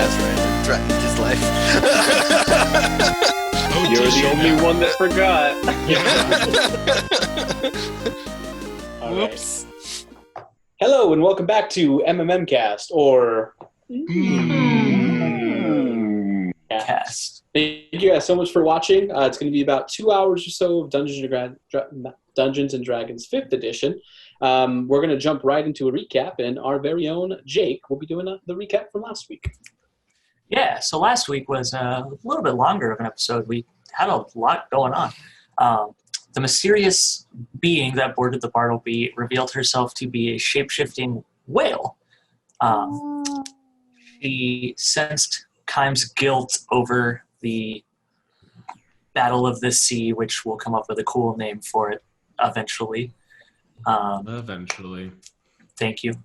Ozrin and threatened his life. You're the only one that forgot. Whoops. Right. Hello and welcome back to MMMcast, or Cast. Thank you guys so much for watching. It's going to be about 2 hours or so of Dungeons and Dragons 5th edition. We're going to jump right into a recap, and our very own Jake will be doing the recap from last week. Yeah, so last week was a little bit longer of an episode. We had a lot going on. The mysterious being that boarded the Bartleby revealed herself to be a shape-shifting whale. She sensed Kime's guilt over the Battle of the Sea, which will come up with a cool name for it eventually. Eventually. Thank you.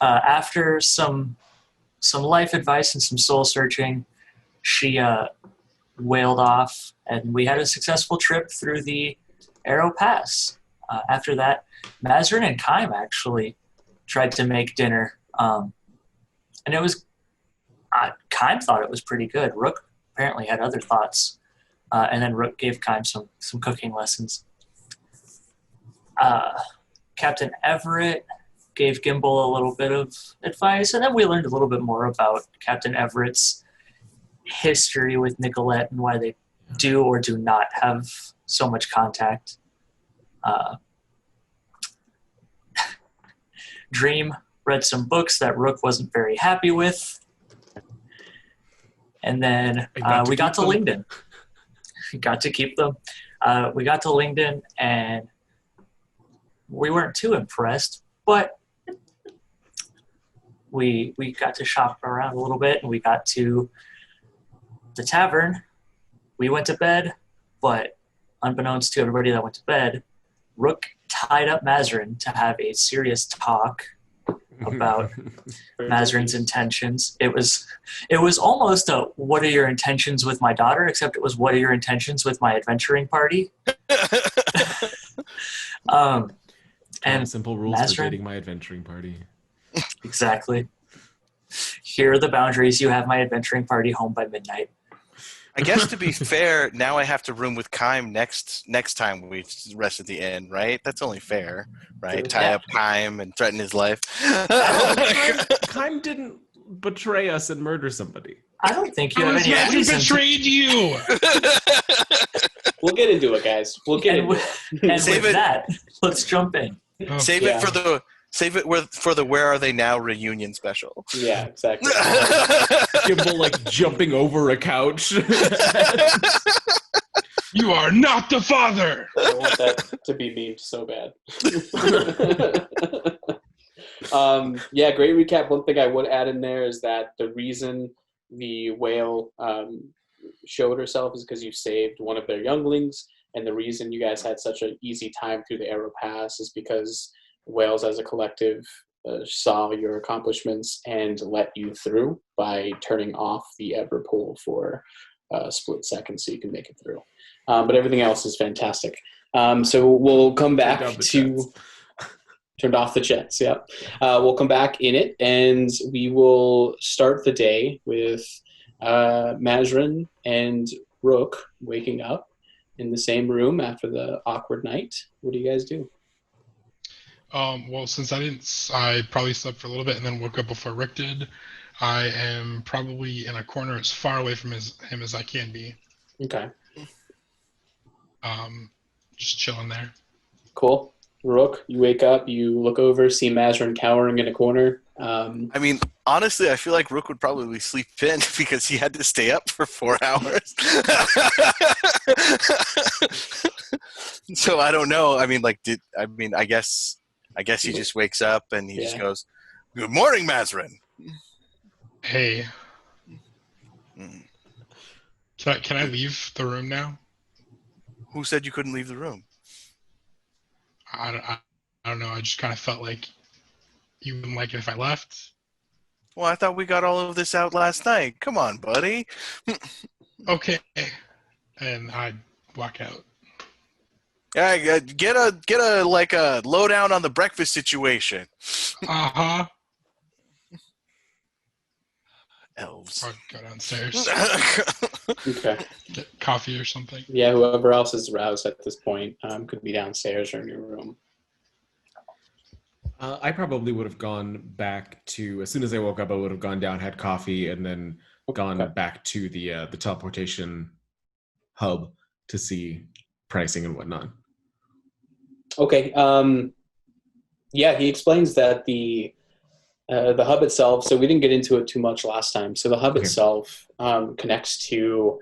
After some life advice and some soul searching, she whaled off, and we had a successful trip through the Arrow Pass. After that, Mazrin and Kime actually tried to make dinner, and it was Kime thought it was pretty good. Rook apparently had other thoughts, and then Rook gave Kime some cooking lessons. Captain Everett gave Gimbal a little bit of advice, and then we learned a little bit more about Captain Everett's history with Nicolette and why they do or do not have so much contact. Dream read some books that Rook wasn't very happy with. And then we got to Lingdon. We got to keep them. We got to Lingdon, and we weren't too impressed, but we got to shop around a little bit, and we got to the tavern. We went to bed, but unbeknownst to everybody that went to bed, Rook tied up Mazrin to have a serious talk about Mazrin's intentions. It was almost a "what are your intentions with my daughter?" except it was "what are your intentions with my adventuring party?" And simple rules Mazrin, for dating my adventuring party. Exactly. Here are the boundaries. You have my adventuring party home by midnight. I guess to be fair, now I have to room with Kime next time we rest at the inn, right? That's only fair, right? Tie up Kime and threaten his life. Kime didn't betray us and murder somebody. I don't think you have any Mazrin reason betrayed you. We'll get into it, guys. We'll get into it. And with that, let's jump in. Oh, Save it for the Where Are They Now reunion special. Yeah, exactly. Gimbal like jumping over a couch. You are not the father. I want that to be memed so bad. Yeah, great recap. One thing I would add in there is that the reason the whale showed herself is because you saved one of their younglings, and the reason you guys had such an easy time through the Arrow Pass is because whales as a collective saw your accomplishments and let you through by turning off the Everpool for a split second so you can make it through. But everything else is fantastic. So we'll come back to... Turned off the jets, yeah. We'll come back in it, and we will start the day with Mazrin and Rook waking up in the same room after the awkward night. What do you guys do? Well, since I probably slept for a little bit and then woke up before Rick did. I am probably in a corner as far away from him as I can be. Okay. Just chilling there. Cool. Rook, you wake up, you look over, see Mazrin cowering in a corner. I mean, honestly, I feel like Rook would probably sleep in because he had to stay up for 4 hours. So I don't know. I mean, I guess he just wakes up and he just goes, "Good morning, Mazrin." Hey. Can I leave the room now? Who said you couldn't leave the room? I don't know. I just kind of felt like you wouldn't like it if I left. Well, I thought we got all of this out last night. Come on, buddy. Okay. And I walk out. Yeah, get a lowdown on the breakfast situation. Uh-huh. Elves. I'll go downstairs, Okay. get coffee or something. Yeah, whoever else is aroused at this point could be downstairs or in your room. I probably would have gone back to, as soon as I woke up, I would have gone down, had coffee, and then gone back to the teleportation hub to see pricing and whatnot. Okay. Yeah, he explains that the hub itself. So we didn't get into it too much last time. So the hub itself connects to.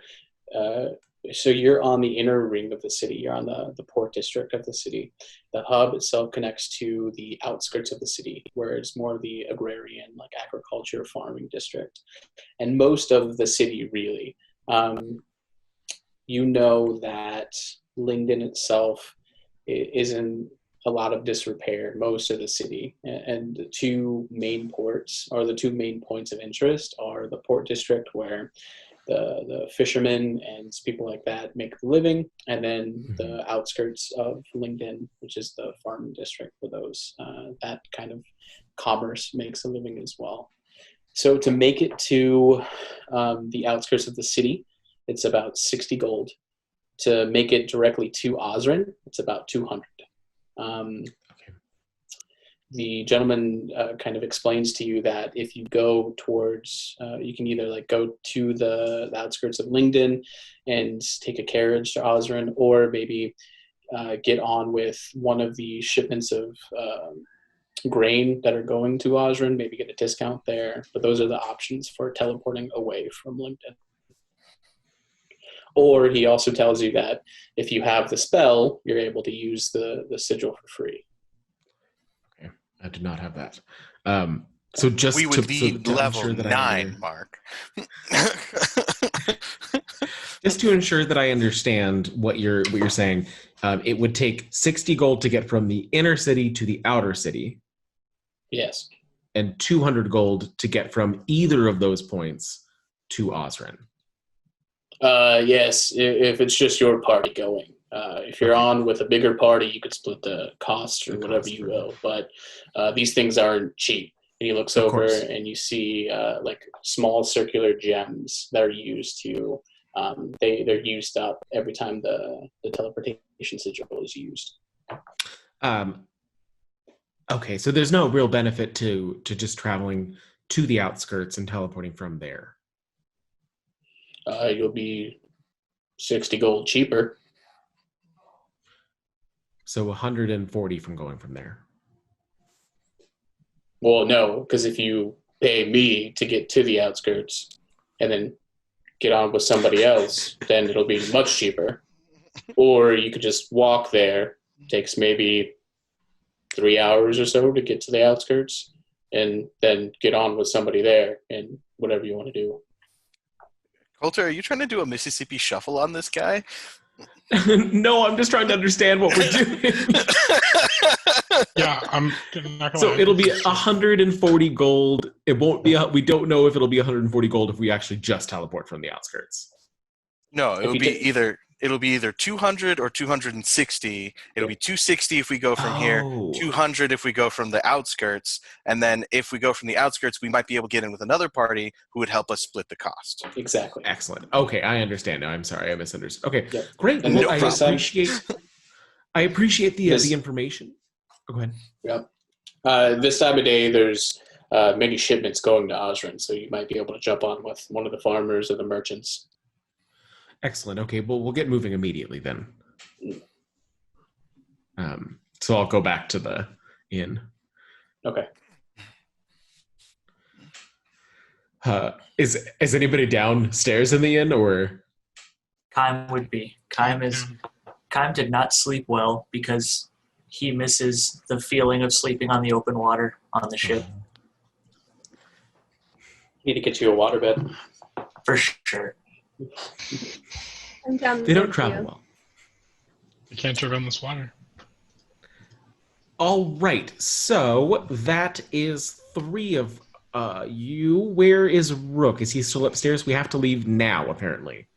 So you're on the inner ring of the city. You're on the port district of the city. The hub itself connects to the outskirts of the city, where it's more of the agrarian, like agriculture, farming district, and most of the city really. You know that Lingdon itself is in a lot of disrepair, most of the city, and the two main ports, or the two main points of interest, are the port district where the fishermen and people like that make a living, and then the outskirts of Lingdon, which is the farming district for those that kind of commerce makes a living as well. So to make it to the outskirts of the city, it's about 60 gold. To make it directly to Ozrin, it's about 200. The gentleman kind of explains to you that if you go towards, you can either like go to the outskirts of Lingdon and take a carriage to Ozrin, or maybe get on with one of the shipments of grain that are going to Ozrin, maybe get a discount there. But those are the options for teleporting away from Lingdon. Or he also tells you that if you have the spell, you're able to use the sigil for free. Okay, I did not have that. So just we would need to level ensure that 9, Mark. Just to ensure that I understand what you're saying, it would take 60 gold to get from the inner city to the outer city. Yes. And 200 gold to get from either of those points to Ozrin. Yes, if it's just your party going. If you're on with a bigger party, you could split the cost or whatever you will. But these things aren't cheap. And he looks over and you see like small circular gems that are used to. They're used up every time the teleportation sigil is used. Okay, so there's no real benefit to just traveling to the outskirts and teleporting from there. You'll be 60 gold cheaper. So 140 from going from there. Well, no, because if you pay me to get to the outskirts and then get on with somebody else, then it'll be much cheaper. Or you could just walk there. Takes maybe 3 hours or so to get to the outskirts, and then get on with somebody there and whatever you want to do. Coulter, are you trying to do a Mississippi shuffle on this guy? No, I'm just trying to understand what we're doing. Yeah, I'm not gonna So lie. it'll be 140 gold. It won't be. We don't know if it'll be 140 gold if we actually just teleport from the outskirts. No, it'll be either 200 or 260. It'll be 260 if we go from here, 200 if we go from the outskirts, and then if we go from the outskirts, we might be able to get in with another party who would help us split the cost. Exactly. Excellent. Okay, I understand now. I'm sorry, I misunderstood. Okay, Yep. great. And Well, I appreciate the information. Oh, go ahead. Yep. This time of day, there's many shipments going to Ozrin, so you might be able to jump on with one of the farmers or the merchants. Excellent. Okay, well, we'll get moving immediately then. So I'll go back to the inn. Okay. Is anybody downstairs in the inn, or? Kime would be. Kime did not sleep well because he misses the feeling of sleeping on the open water on the ship. Need to get you a waterbed. For sure. I'm down They don't with travel you. well. You can't drive on this water. All right, so that is 3 of you. Where is Rook? Is he still upstairs? We have to leave now, apparently.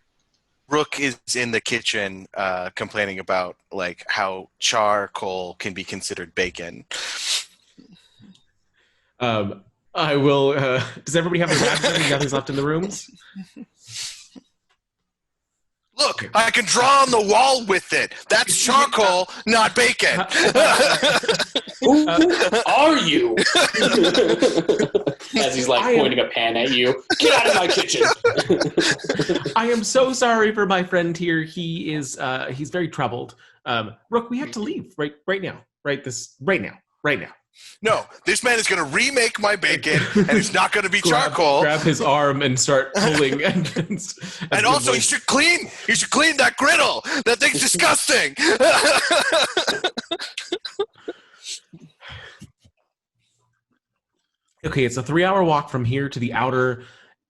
Rook is in the kitchen complaining about like how charcoal can be considered bacon. I will. Does everybody have their badges? Nothing's left in the rooms. Look, I can draw on the wall with it. That's charcoal, not bacon. Who are you? As he's like pointing a pan at you. Get out of my kitchen. I am so sorry for my friend here. He is he's very troubled. Rook, we have to leave right now. Right now. No, this man is going to remake my bacon, and it's not going to be charcoal. Grab his arm and start pulling. And also, you should clean that griddle. That thing's disgusting. Okay, it's a 3-hour walk from here to the outer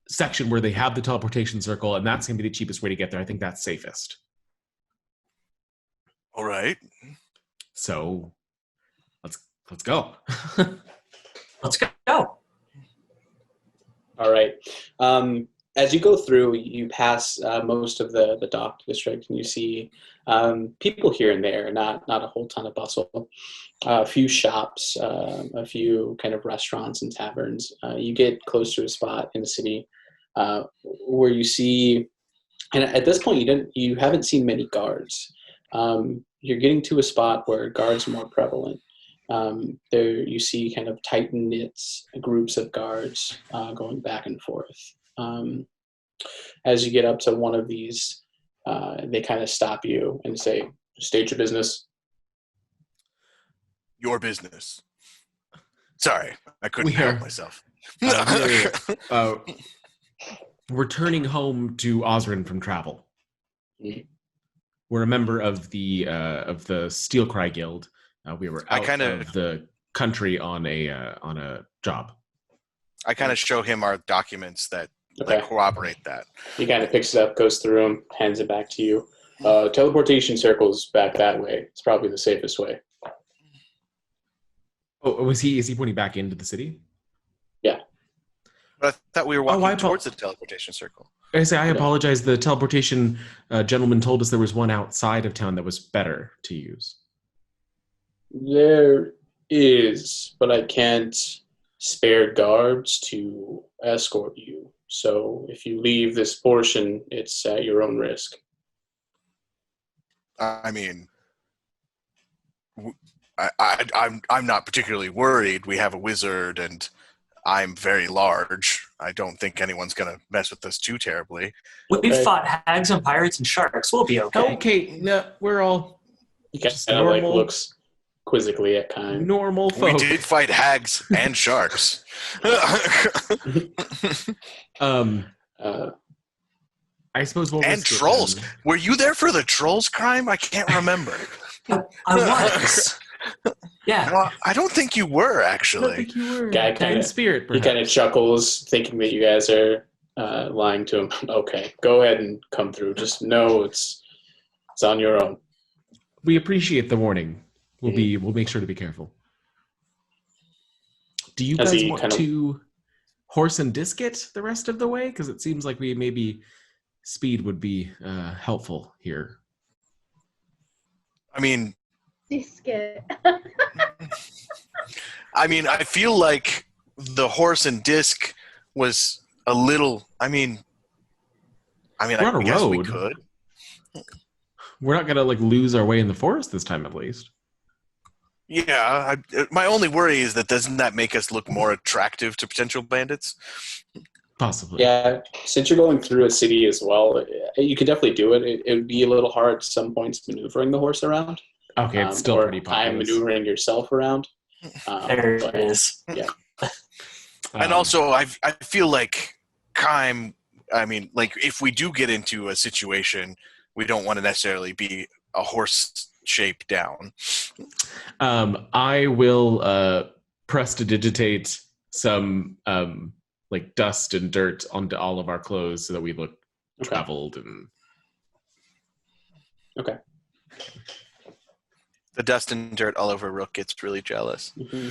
section where they have the teleportation circle, and that's going to be the cheapest way to get there. I think that's safest. All right. So, let's go. Let's go. All right. As you go through, you pass most of the dock district, and you see people here and there, not a whole ton of bustle. A few shops, a few kind of restaurants and taverns. You get close to a spot in the city where you see, and at this point you haven't seen many guards. You're getting to a spot where guards are more prevalent. There you see kind of tight knits groups of guards going back and forth. As you get up to one of these, they kind of stop you and say, "State your business." Your business. Sorry, I couldn't help myself. Returning home to Ozrin from travel. Mm-hmm. We're a member of the Steel Cry Guild. We were out of the country on a job. I kind of show him our documents that corroborate that. He kind of picks it up, goes through them, hands it back to you. Teleportation circles back that way. It's probably the safest way. Oh, is he pointing back into the city? Yeah. But I thought we were walking towards the teleportation circle. I apologize. The teleportation gentleman told us there was one outside of town that was better to use. There is, but I can't spare guards to escort you. So if you leave this portion, it's at your own risk. I mean, I'm not particularly worried. We have a wizard, and I'm very large. I don't think anyone's going to mess with us too terribly. We've fought hags and pirates and sharks. We'll be okay. Okay, no, we're all just kind of like looks quizzically at Kime. Normal folk. We did fight hags and sharks. I suppose and trolls. Were you there for the trolls crime? I can't remember. I was. Yeah. No, I don't think you were, actually. I don't think you were. Guy kind of chuckles, thinking that you guys are lying to him. Okay, go ahead and come through. Just know it's on your own. We appreciate the warning. We'll make sure to be careful. Do you guys want to horse and disc it the rest of the way? Because it seems like maybe speed would be helpful here. I mean, disc it. I mean, I feel like the horse and disc was a little. I guess we could. We're not gonna lose our way in the forest this time, at least. Yeah, my only worry is that doesn't that make us look more attractive to potential bandits? Possibly. Yeah, since you're going through a city as well, you could definitely do it. It would be a little hard at some points maneuvering the horse around. Okay, it's still pretty popular. Maneuvering yourself around. There it is. Yeah. And also, I feel like Kime, if we do get into a situation, we don't want to necessarily be a horse shape down. I will prestidigitate some dust and dirt onto all of our clothes so that we look traveled and. Okay. The dust and dirt all over Rook gets really jealous. Mm-hmm.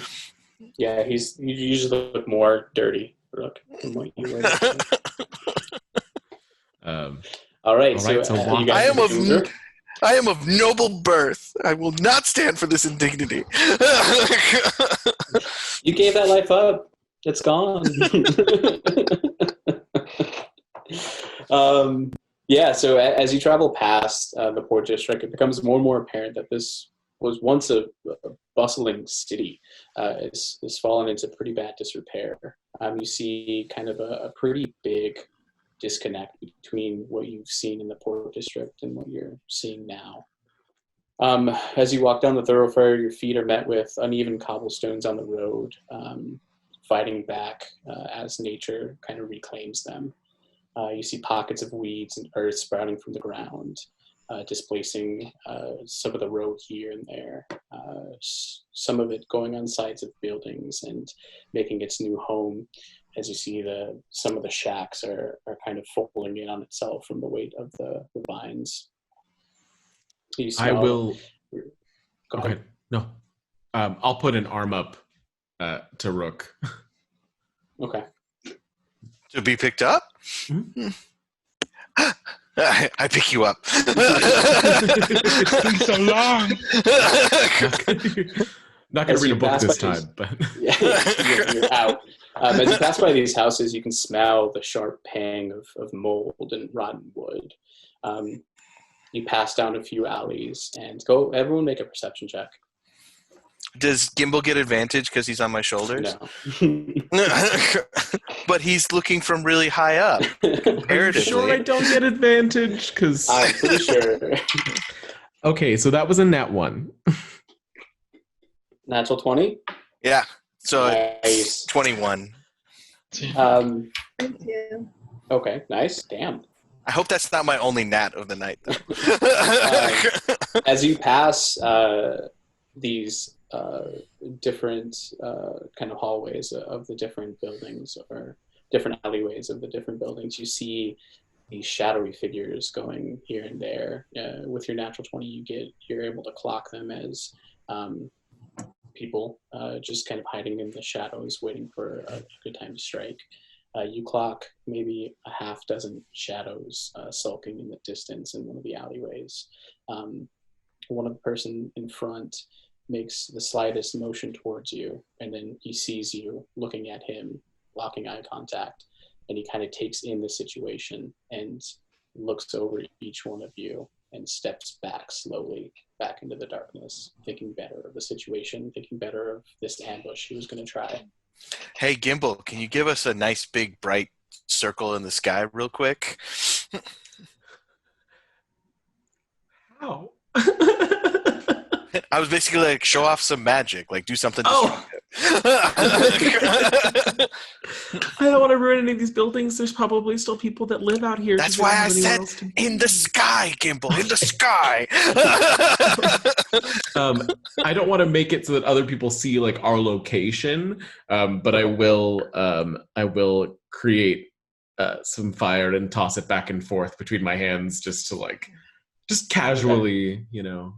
Yeah, you usually look more dirty, Rook, than what you were. All right, so you guys I am of noble birth. I will not stand for this indignity. You gave that life up. It's gone. Yeah, so as you travel past the port district, it becomes more and more apparent that this was once a bustling city. It's fallen into pretty bad disrepair. You see kind of a pretty big disconnect between what you've seen in the port district and what you're seeing now. As you walk down the thoroughfare, your feet are met with uneven cobblestones on the road, fighting back as nature kind of reclaims them. You see pockets of weeds and earth sprouting from the ground, displacing some of the road here and there, some of it going on sides of buildings and making its new home. As you see, some of the shacks are kind of folding in on itself from the weight of the vines. I will. Go ahead. Okay. No. I'll put an arm up to Rook. Okay. To be picked up? Mm-hmm. I pick you up. It's been so long. Not going to read a book this time, but yeah, you're out. As you pass by these houses, you can smell the sharp pang of mold and rotten wood. You pass down a few alleys and everyone make a perception check. Does Gimbal get advantage because he's on my shoulders? No. But he's looking from really high up. Are you sure I don't get advantage? Because I'm pretty sure. Okay, so that was a nat 1. Natural 20? Yeah. So Nice. it's 21. Um, Thank you. okay, nice. Damn. I hope that's not my only nat of the night, though. As you pass these different kind of hallways of the different buildings or different alleyways of the different buildings, you see these shadowy figures going here and there. With your natural 20, you're able to clock them as people just kind of hiding in the shadows, waiting for a good time to strike. You clock maybe a half dozen shadows sulking in the distance in one of the alleyways. One of the person in front makes the slightest motion towards you, and then he sees you looking at him, locking eye contact, and he kind of takes in the situation and looks over each one of you and steps back slowly back into the darkness, thinking better of the situation, thinking better of this ambush he was going to try. Hey, Gimbal, can you give us a nice big bright circle in the sky real quick? How? I was basically like, show off some magic, like do something Oh. destructive. I don't want to ruin any of these buildings. There's probably still people that live out here. That's why I said in the sky, Gimbal, in the sky. I don't want to make it so that other people see like our location, but I will create some fire and toss it back and forth between my hands just casually, you know.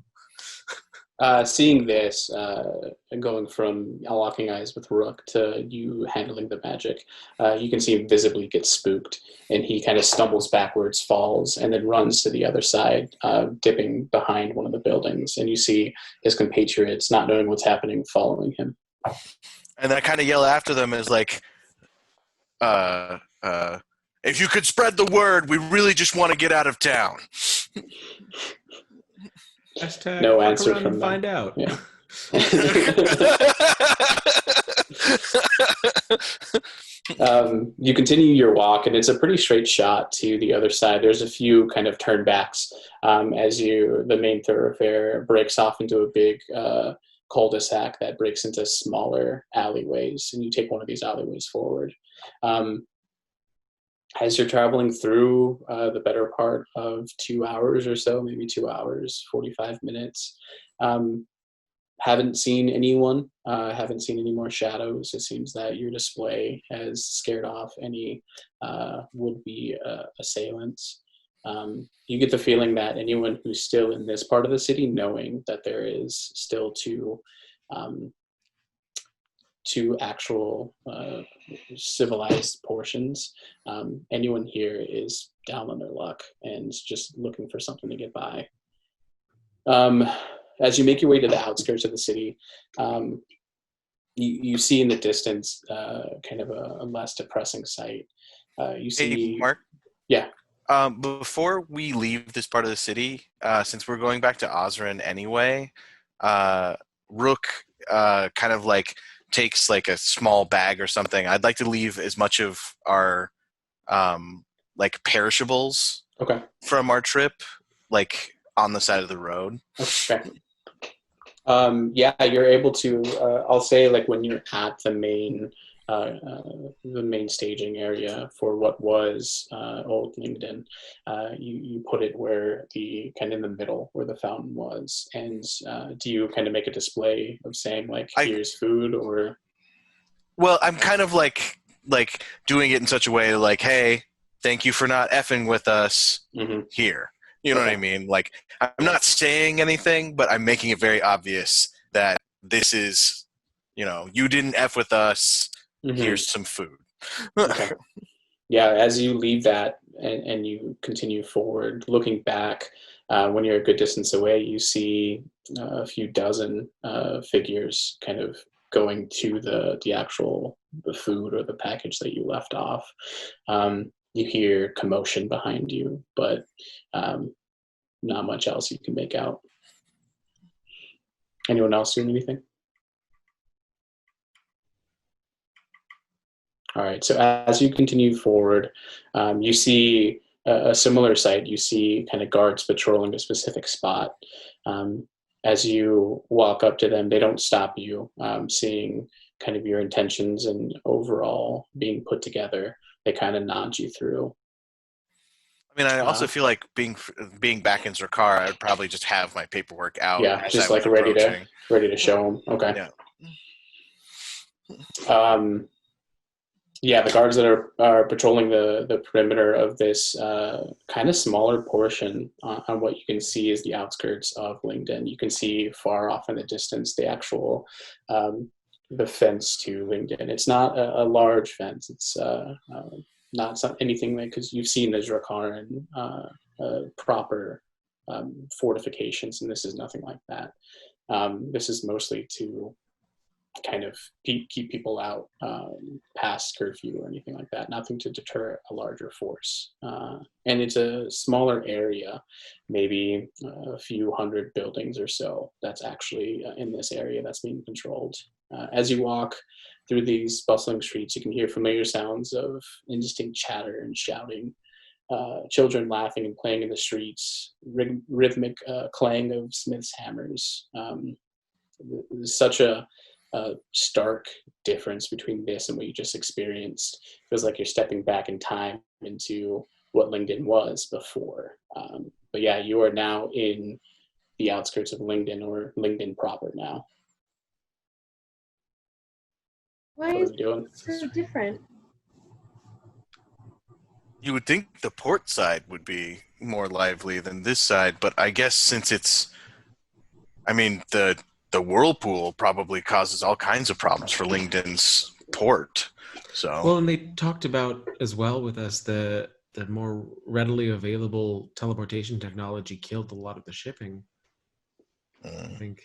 Seeing this, and going from locking eyes with Rook to you handling the magic, you can see him visibly get spooked, and he kind of stumbles backwards, falls, and then runs to the other side, dipping behind one of the buildings. And you see his compatriots, not knowing what's happening, following him. And I kind of yell after them as like, if you could spread the word, we really just want to get out of town. Hashtag No answer from them. Find out. Yeah. You continue your walk, and it's a pretty straight shot to the other side. There's a few kind of turnbacks as the main thoroughfare breaks off into a big cul-de-sac that breaks into smaller alleyways, and you take one of these alleyways forward. As you're traveling through the better part of 2 hours or so, maybe 2 hours, 45 minutes, haven't seen anyone, haven't seen any more shadows. It seems that your display has scared off any would-be assailants. You get the feeling that anyone who's still in this part of the city, knowing that there is still two actual civilized portions, anyone here is down on their luck and just looking for something to get by. As you make your way to the outskirts of the city, you see in the distance kind of a less depressing sight. You see, Hey, Mark. yeah. Before we leave this part of the city, since we're going back to Ozrin anyway, Rook kind of like takes like a small bag or something. I'd like to leave as much of our like perishables from our trip like on the side of the road. Okay. Yeah, you're able to. I'll say like when you're at the main staging area for what was Old Lingdon, you put it where the kind of in the middle where the fountain was. And do you kind of make a display of saying like, here's food, or? Well, I'm kind of like doing it in such a way like, hey, thank you for not effing with us here. You know what I mean? Like, I'm not saying anything, but I'm making it very obvious that this is, you didn't F with us. Here's some food. Okay. Yeah, as you leave that and you continue forward, looking back, when you're a good distance away, you see a few dozen figures kind of going to the actual food or the package that you left off. You hear commotion behind you, but not much else you can make out. Anyone else doing anything? All right, so as you continue forward, you see a similar sight. You see kind of guards patrolling a specific spot. As you walk up to them, they don't stop you, seeing kind of your intentions and overall being put together. They kind of nod you through. I mean, I also feel like being back in Zerkar, I would probably just have my paperwork out. Yeah, just like ready to show them. Okay. Yeah. Yeah, the guards that are patrolling the perimeter of this kind of smaller portion on what you can see is the outskirts of Lingdon. You can see far off in the distance the actual the fence to Lingdon. It's not a large fence. It's not anything like, because you've seen the Dracaran proper fortifications, and this is nothing like that. This is mostly to kind of keep people out past curfew or anything like that. Nothing to deter a larger force. And it's a smaller area, maybe a few hundred buildings or so that's actually in this area that's being controlled. As you walk through these bustling streets, you can hear familiar sounds of indistinct chatter and shouting. Children laughing and playing in the streets, rhythmic clang of smiths' hammers. Such a stark difference between this and what you just experienced. It feels like you're stepping back in time into what Lingdon was before. But yeah, you are now in the outskirts of Lingdon, or Lingdon proper now. Why is it so different? You would think the port side would be more lively than this side, but I guess since it's, I mean, the whirlpool probably causes all kinds of problems for Lingdon's port. So well, and they talked about as well with us the more readily available teleportation technology killed a lot of the shipping. I think.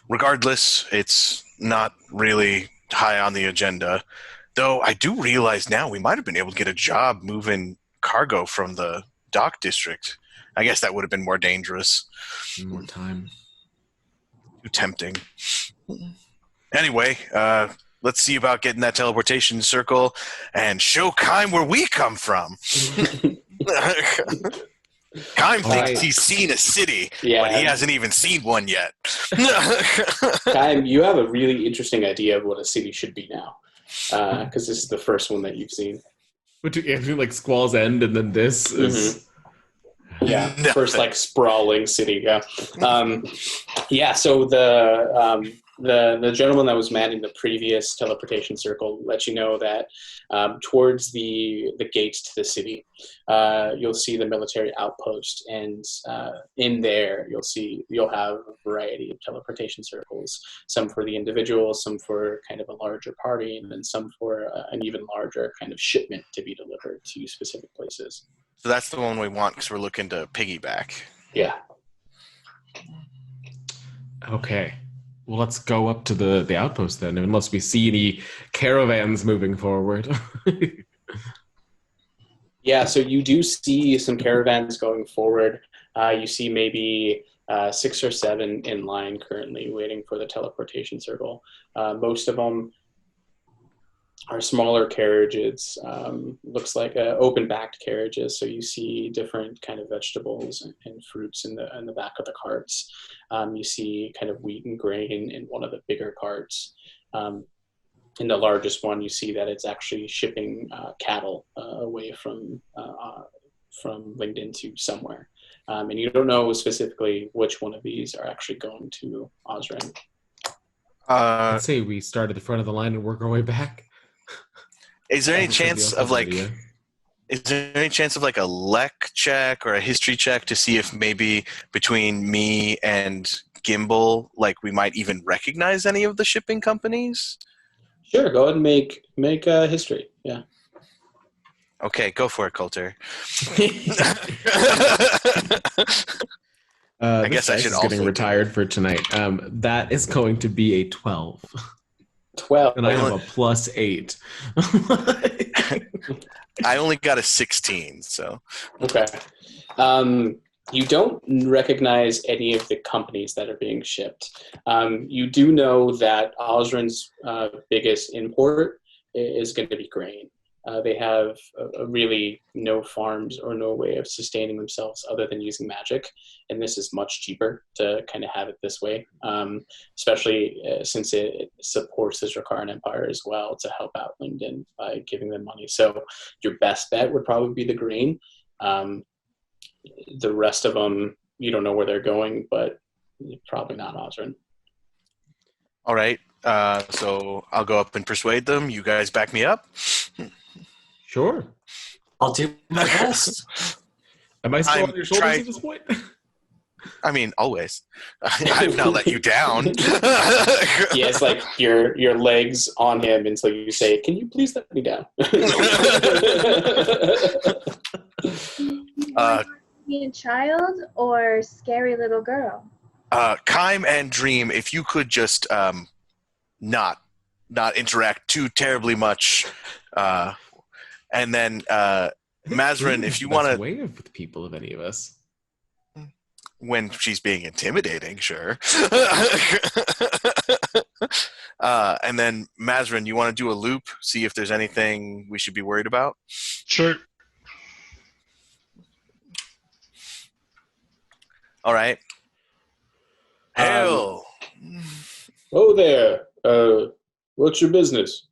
Regardless, it's not really high on the agenda. Though I do realize now we might have been able to get a job moving cargo from the dock district. I guess that would have been more dangerous. More time. Too tempting. Anyway, let's see about getting that teleportation circle and show Kime where we come from. Kime thinks he's seen a city, but he hasn't even seen one yet. Kime, you have a really interesting idea of what a city should be now, because this is the first one that you've seen. Which actually like Squall's End, and then this is. Yeah, first like sprawling city. Yeah, yeah. So the gentleman that was manning the previous teleportation circle let you know that towards the gates to the city, you'll see the military outpost, and in there you'll have a variety of teleportation circles. Some for the individual, some for kind of a larger party, and then some for an even larger kind of shipment to be delivered to specific places. So that's the one we want because we're looking to piggyback. Yeah. Okay. Well, let's go up to the outpost then, unless we see any caravans moving forward. Yeah, so you do see some caravans going forward. You see maybe 6 or 7 in line currently waiting for the teleportation circle. Most of them are smaller carriages, looks like open-backed carriages. So you see different kind of vegetables and fruits in the back of the carts. You see kind of wheat and grain in one of the bigger carts. In the largest one, you see that it's actually shipping cattle away from Lingdon to somewhere. And you don't know specifically which one of these are actually going to Ozrin. I'd say we start at the front of the line and work our way back. Is there any chance of like a lek check or a history check to see if maybe between me and Gimbal, like we might even recognize any of the shipping companies? Sure, go ahead and make history. Yeah. Okay, go for it, Coulter. I guess I should also getting retired for tonight. That is going to be a 12. 12. And I have a +8. I only got a 16, so. Okay. You don't recognize any of the companies that are being shipped. You do know that Ozrin's biggest import is going to be grain. They have really no farms or no way of sustaining themselves other than using magic, and this is much cheaper to kind of have it this way, especially since it supports the Dracaran Empire as well to help out Lingdon by giving them money. So your best bet would probably be the grain. The rest of them, you don't know where they're going, but probably not Ozrin. All right. So I'll go up and persuade them. You guys back me up? Sure. I'll do my best. Am I still on your shoulders at this point? I mean, always. I've not let you down. Yeah, it's like your legs on him until you say, "Can you please let me down?" Be a child or scary little girl? Kime and Dream, if you could just not interact too terribly much, and then Mazrin, if you want to way with people of any of us. When she's being intimidating, sure. And then Mazrin, you want to do a loop, see if there's anything we should be worried about? Sure. All right. Hell. Oh there. What's your business?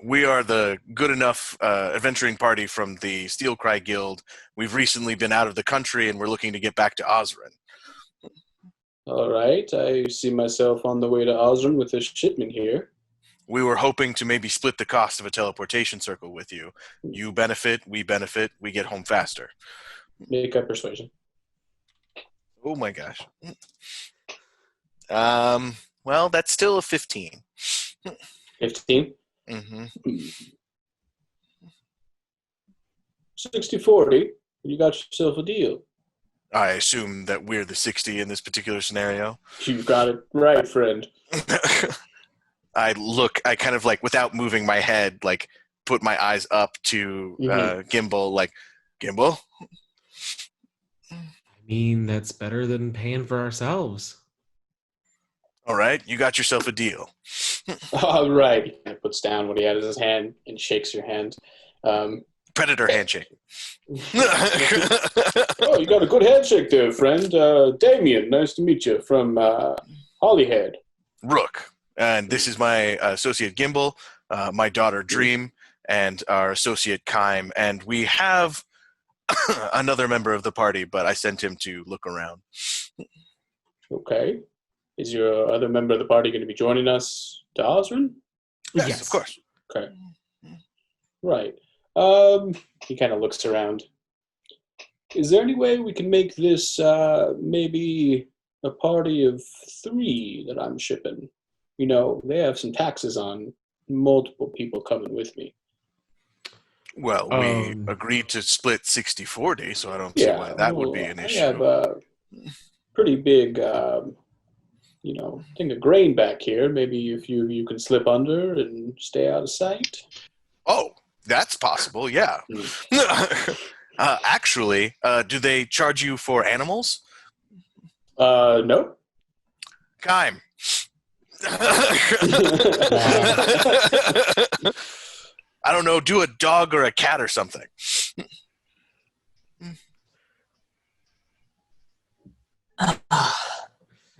We are the good enough adventuring party from the Steel Cry Guild. We've recently been out of the country, and we're looking to get back to Ozrin. All right. I see myself on the way to Ozrin with this shipment here. We were hoping to maybe split the cost of a teleportation circle with you. You benefit, we get home faster. Make up persuasion. Oh my gosh. Well, that's still a 15. 15? Mm-hmm. 60-40. You got yourself a deal. I assume that we're the 60 in this particular scenario. You got it right, friend. I kind of like, without moving my head, like put my eyes up to Gimbal, like, Gimbal? I mean, that's better than paying for ourselves. All right, you got yourself a deal. All right. He puts down what he had in his hand and shakes your hand. Predator handshake. Oh, you got a good handshake there, friend. Damien, nice to meet you from Hollyhead. Rook. And this is my associate Gimbal, my daughter Dream, and our associate Kime. And we have another member of the party, but I sent him to look around. Okay. Is your other member of the party going to be joining us to Ozrin? Yes, of course. Okay. Right. He kind of looks around. Is there any way we can make this maybe a party of 3 that I'm shipping? You know, they have some taxes on multiple people coming with me. Well, we agreed to split 60-40, so I don't see why that would be an issue. I have a pretty big thing of grain back here. Maybe if you can slip under and stay out of sight. Oh, that's possible, yeah. Actually, do they charge you for animals? No. Kime. I don't know, do a dog or a cat or something.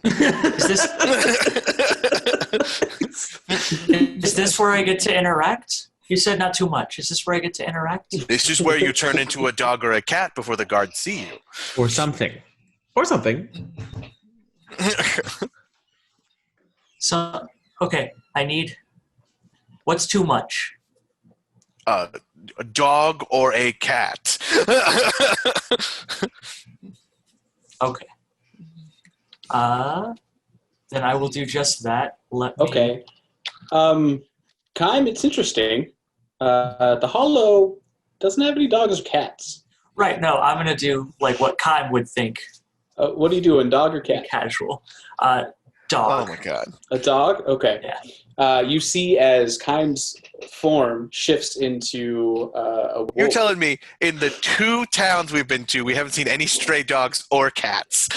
Is this where I get to interact? You said not too much. Is this where I get to interact? This is where you turn into a dog or a cat before the guards see you. Or something. Or something. So, okay, I need... What's too much? A dog or a cat. Okay. Then I will do just that. Okay. Kime, it's interesting. The Hollow doesn't have any dogs or cats. Right, no, I'm going to do like what Kime would think. What are you doing, dog or cat? Casual. Dog. Oh my god. A dog? Okay. Yeah. You see as Kime's form shifts into a wolf. You're telling me in the 2 towns we've been to, we haven't seen any stray dogs or cats.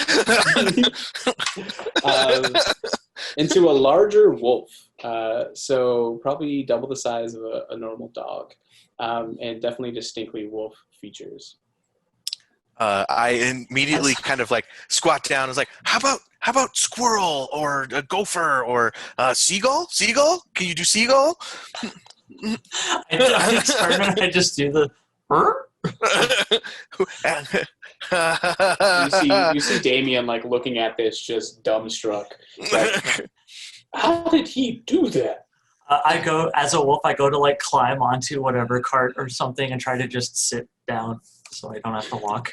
Into a larger wolf. So probably double the size of a normal dog. And definitely distinctly wolf features. I immediately kind of like squat down and was like, how about squirrel or a gopher or seagull? Seagull? Can you do seagull? I turn and I just do the... You see Damien like looking at this just dumbstruck. Like, how did he do that? I go, as a wolf, I go to like climb onto whatever cart or something and try to just sit down so I don't have to walk.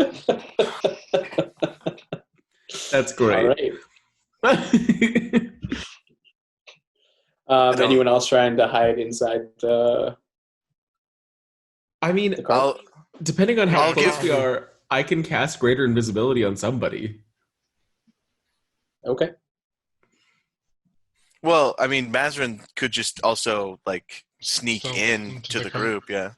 That's great. All right. Anyone else trying to hide inside the... I mean, the cart? depending on how I'll close give- we are, I can cast greater invisibility on somebody. Okay. Well, I mean, Mazrin could just also like sneak So, in into to the the cart. group. Yeah,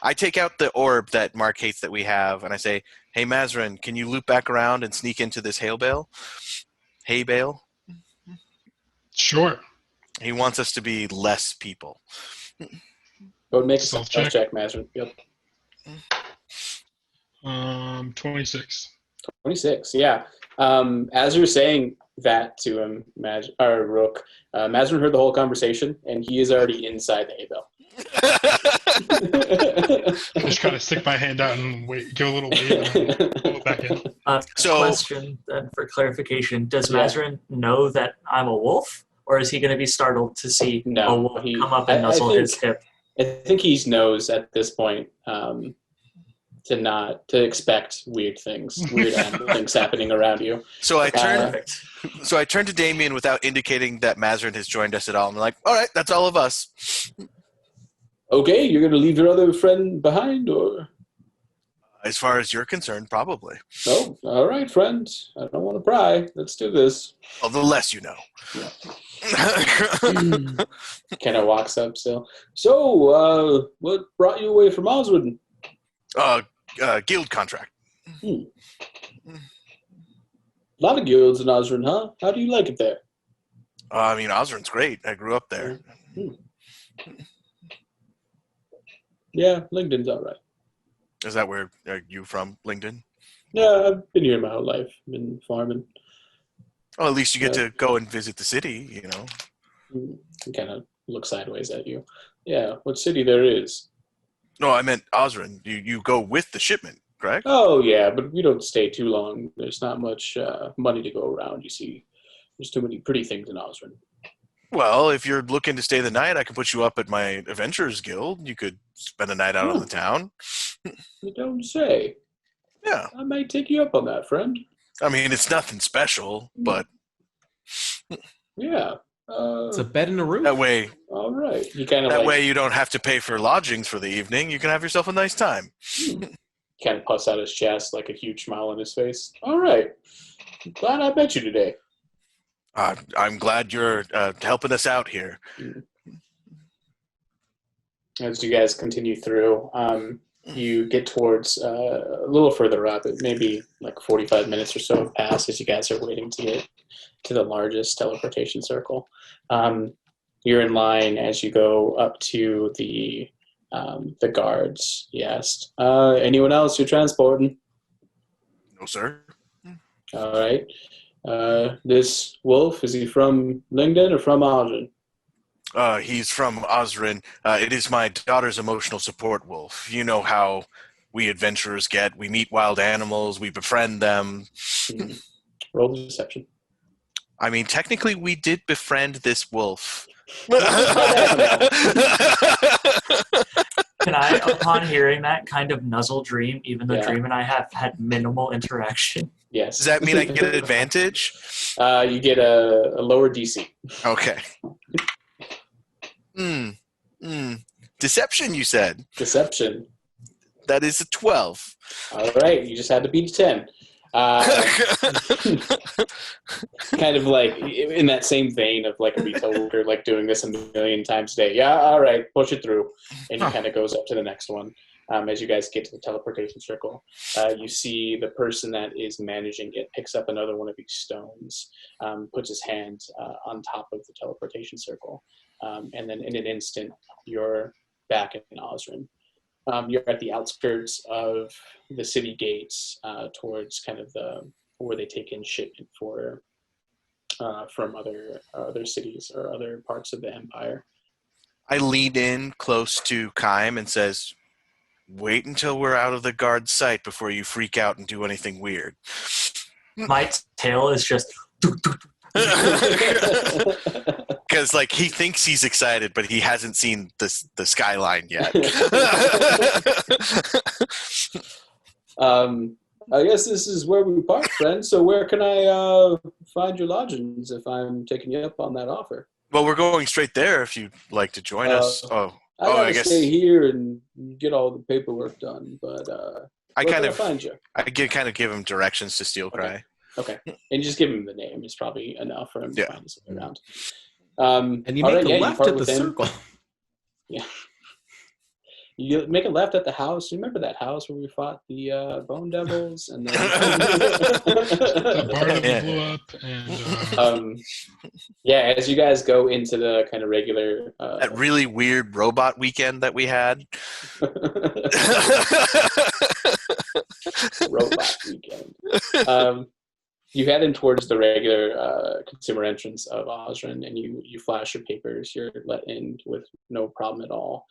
I take out the orb that markates that we have, and I say, "Hey, Mazrin, can you loop back around and sneak into this hay bale? Hay bale? Sure. He wants us to be less people." Go and make a Stealth stealth check, Mazrin. Yep. 26. 26, yeah. As you're saying that to him, Rook, Mazrin heard the whole conversation, and he is already inside the hay bale. I just kind of stick my hand out and give a little wave and then pull it back in. So- Question then for clarification. Does Yeah. Mazrin know that I'm a wolf? Or is he going to be startled to see No, a wolf he- come up and I nuzzle think- his hip? I think he knows at this point to expect weird animal things happening around you. So I turn. Perfect. So I turn to Damien without indicating that Mazrin has joined us at all. I'm like, all right, that's all of us. Okay, you're going to leave your other friend behind, or? As far as you're concerned, probably. Oh, all right, friend. I don't want to pry. Let's do this. Well, the less you know. Kind of walks up still. So, what brought you away from Ozrin? Guild contract. A lot of guilds in Ozrin, huh? How do you like it there? I mean, Ozrin's great. I grew up there. Yeah, LinkedIn's all right. Is that where are you from, Lingdon? Yeah, I've been here my whole life. Been farming. Well, at least you get to go and visit the city, you know. Kind of look sideways at you. Yeah, what city there is? No, I meant Ozrin. You go with the shipment, correct? Oh, yeah, but we don't stay too long. There's not much money to go around, you see. There's too many pretty things in Ozrin. Well, if you're looking to stay the night, I can put you up at my Adventurers Guild. You could spend a night out on the town. You don't say. Yeah. I might take you up on that, friend. I mean, it's nothing special, but Yeah. It's a bed and a roof. that way All right. You kind of way you don't have to pay for lodgings for the evening. You can have yourself a nice time. kind of puffs out his chest, like a huge smile on his face. All right. Glad I met you today. I'm glad you're helping us out here. As you guys continue through, you get towards a little further up. It maybe like 45 minutes or so have passed as you guys are waiting to get to the largest teleportation circle. You're in line as you go up to the guards. He asked, anyone else you're transporting? No, sir. All right. This wolf, is he from Lingdon or from Ozrin? He's from Ozrin. It is my daughter's emotional support wolf. You know how we adventurers get. We meet wild animals, we befriend them. Roll deception. I mean, technically, we did befriend this wolf. Can I, upon hearing that, kind of nuzzle Dream, even though Dream and I have had minimal interaction? Yes. Does that mean I get an advantage? You get a lower DC. Okay. Deception, you said? Deception. That is a 12. All right, you just had to beat 10. Kind of like in that same vein of like a retail worker, like doing this a million times a day. Yeah, all right, push it through. And he kind of goes up to the next one. As you guys get to the teleportation circle, you see the person that is managing it picks up another one of these stones, puts his hand on top of the teleportation circle. And then in an instant, you're back in Ozrin. You're at the outskirts of the city gates towards kind of where they take in shipment from other cities or other parts of the empire. I lean in close to Kaim and says, wait until we're out of the guard's sight before you freak out and do anything weird. My tail is just... Because like he thinks he's excited, but he hasn't seen the skyline yet. I guess this is where we park, friend. So where can I find your lodgings if I'm taking you up on that offer? Well, we're going straight there if you'd like to join us. I guess stay here and get all the paperwork done, but I where can I find you? I kind of give him directions to Steel Cry. Okay. And just give him the name. It's probably enough for him to find his way around. And you make a left at the circle. Yeah. You make a left at the house. You remember that house where we fought the Bone Devils? And then the bar that blew up. And, as you guys go into the kind of regular... that really weird robot weekend that we had. Robot weekend. You head in towards the regular consumer entrance of Ozrin, and you flash your papers. You're let in with no problem at all.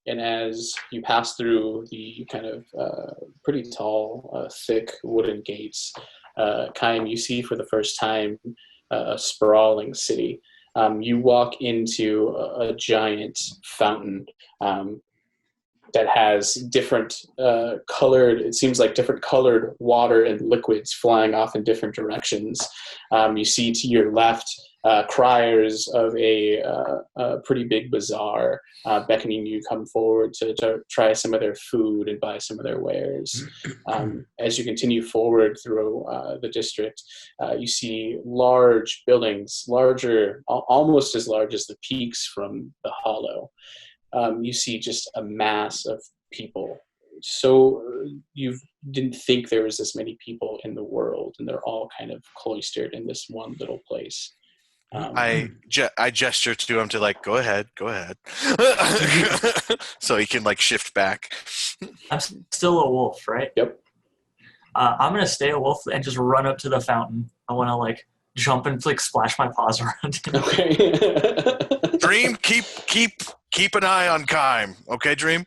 And as you pass through the kind of pretty tall, thick wooden gates, Kaim, you see for the first time a sprawling city. You walk into a giant fountain that has different colored, it seems like different colored water and liquids flying off in different directions. You see to your left criers of a pretty big bazaar beckoning you to come forward to try some of their food and buy some of their wares. As you continue forward through the district, you see large buildings, larger, almost as large as the peaks from the Hollow. You see just a mass of people. So you didn't think there was this many people in the world, and they're all kind of cloistered in this one little place. I gesture to him to like, go ahead. So he can like shift back. I'm still a wolf, right? Yep. I'm going to stay a wolf and just run up to the fountain. I want to like jump and like splash my paws around it. Okay. Dream, keep an eye on Kaim. Okay, Dream?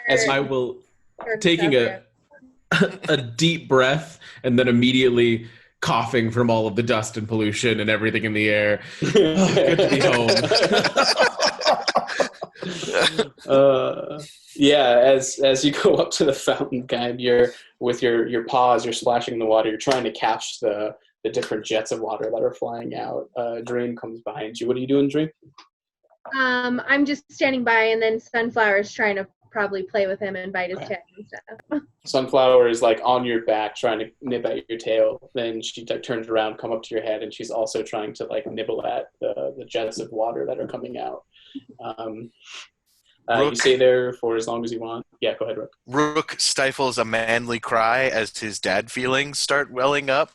As I will, taking a deep breath and then immediately coughing from all of the dust and pollution and everything in the air. Oh, good to be home. As you go up to the fountain, Kaim, you're with your paws, you're splashing in the water, you're trying to catch the different jets of water that are flying out. Dream comes behind you. What are you doing, Dream? I'm just standing by, and then Sunflower is trying to probably play with him and bite his chest and stuff. Sunflower is like on your back trying to nip at your tail. Then she turns around, come up to your head, and she's also trying to like nibble at the jets of water that are coming out. You stay there for as long as you want. Yeah, go ahead, Rook. Rook stifles a manly cry as his dad feelings start welling up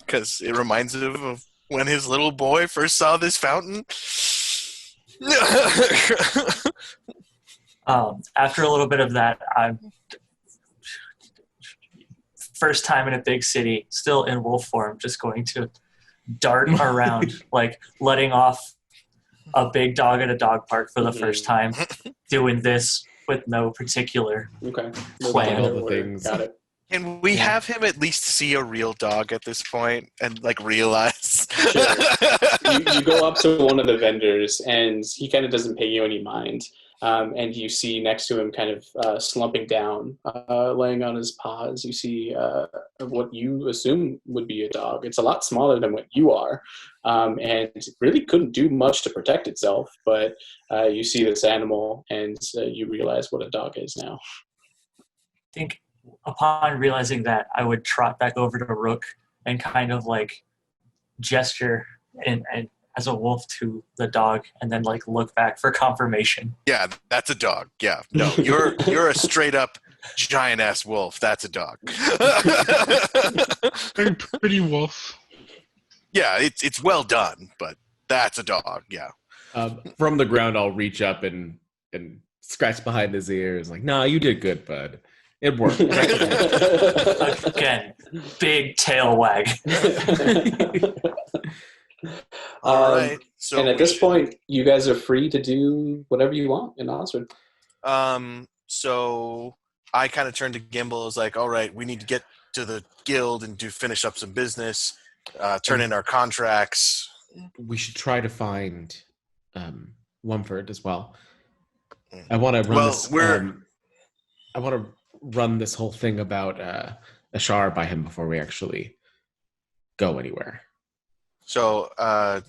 because it reminds him of when his little boy first saw this fountain. After a little bit of that, I'm first time in a big city, still in wolf form, just going to dart around, like letting off a big dog at a dog park for the first time, doing this with no particular plan. All the things. Got it. Can we have him at least see a real dog at this point and like realize? Sure. You go up to one of the vendors and he kind of doesn't pay you any mind. And you see next to him kind of slumping down, laying on his paws. You see what you assume would be a dog. It's a lot smaller than what you are. And it really couldn't do much to protect itself. But you see this animal and you realize what a dog is now. I think upon realizing that, I would trot back over to Rook and kind of like gesture and as a wolf to the dog, and then like look back for confirmation. Yeah, that's a dog. Yeah, no, you're a straight up giant ass wolf. That's a dog. Very pretty wolf. Yeah, it's well done, but that's a dog. Yeah. From the ground, I'll reach up and scratch behind his ears, like, "Nah, you did good, bud. It worked." Again, big tail wag. All right. So and at this point, you guys are free to do whatever you want in Ozrin. So I kind of turned to Gimbal. I was like, all right, we need to get to the guild and finish up some business, turn in our contracts. We should try to find Wumford as well. I want to run this. I want to run this whole thing about Ashar by him before we actually go anywhere. So I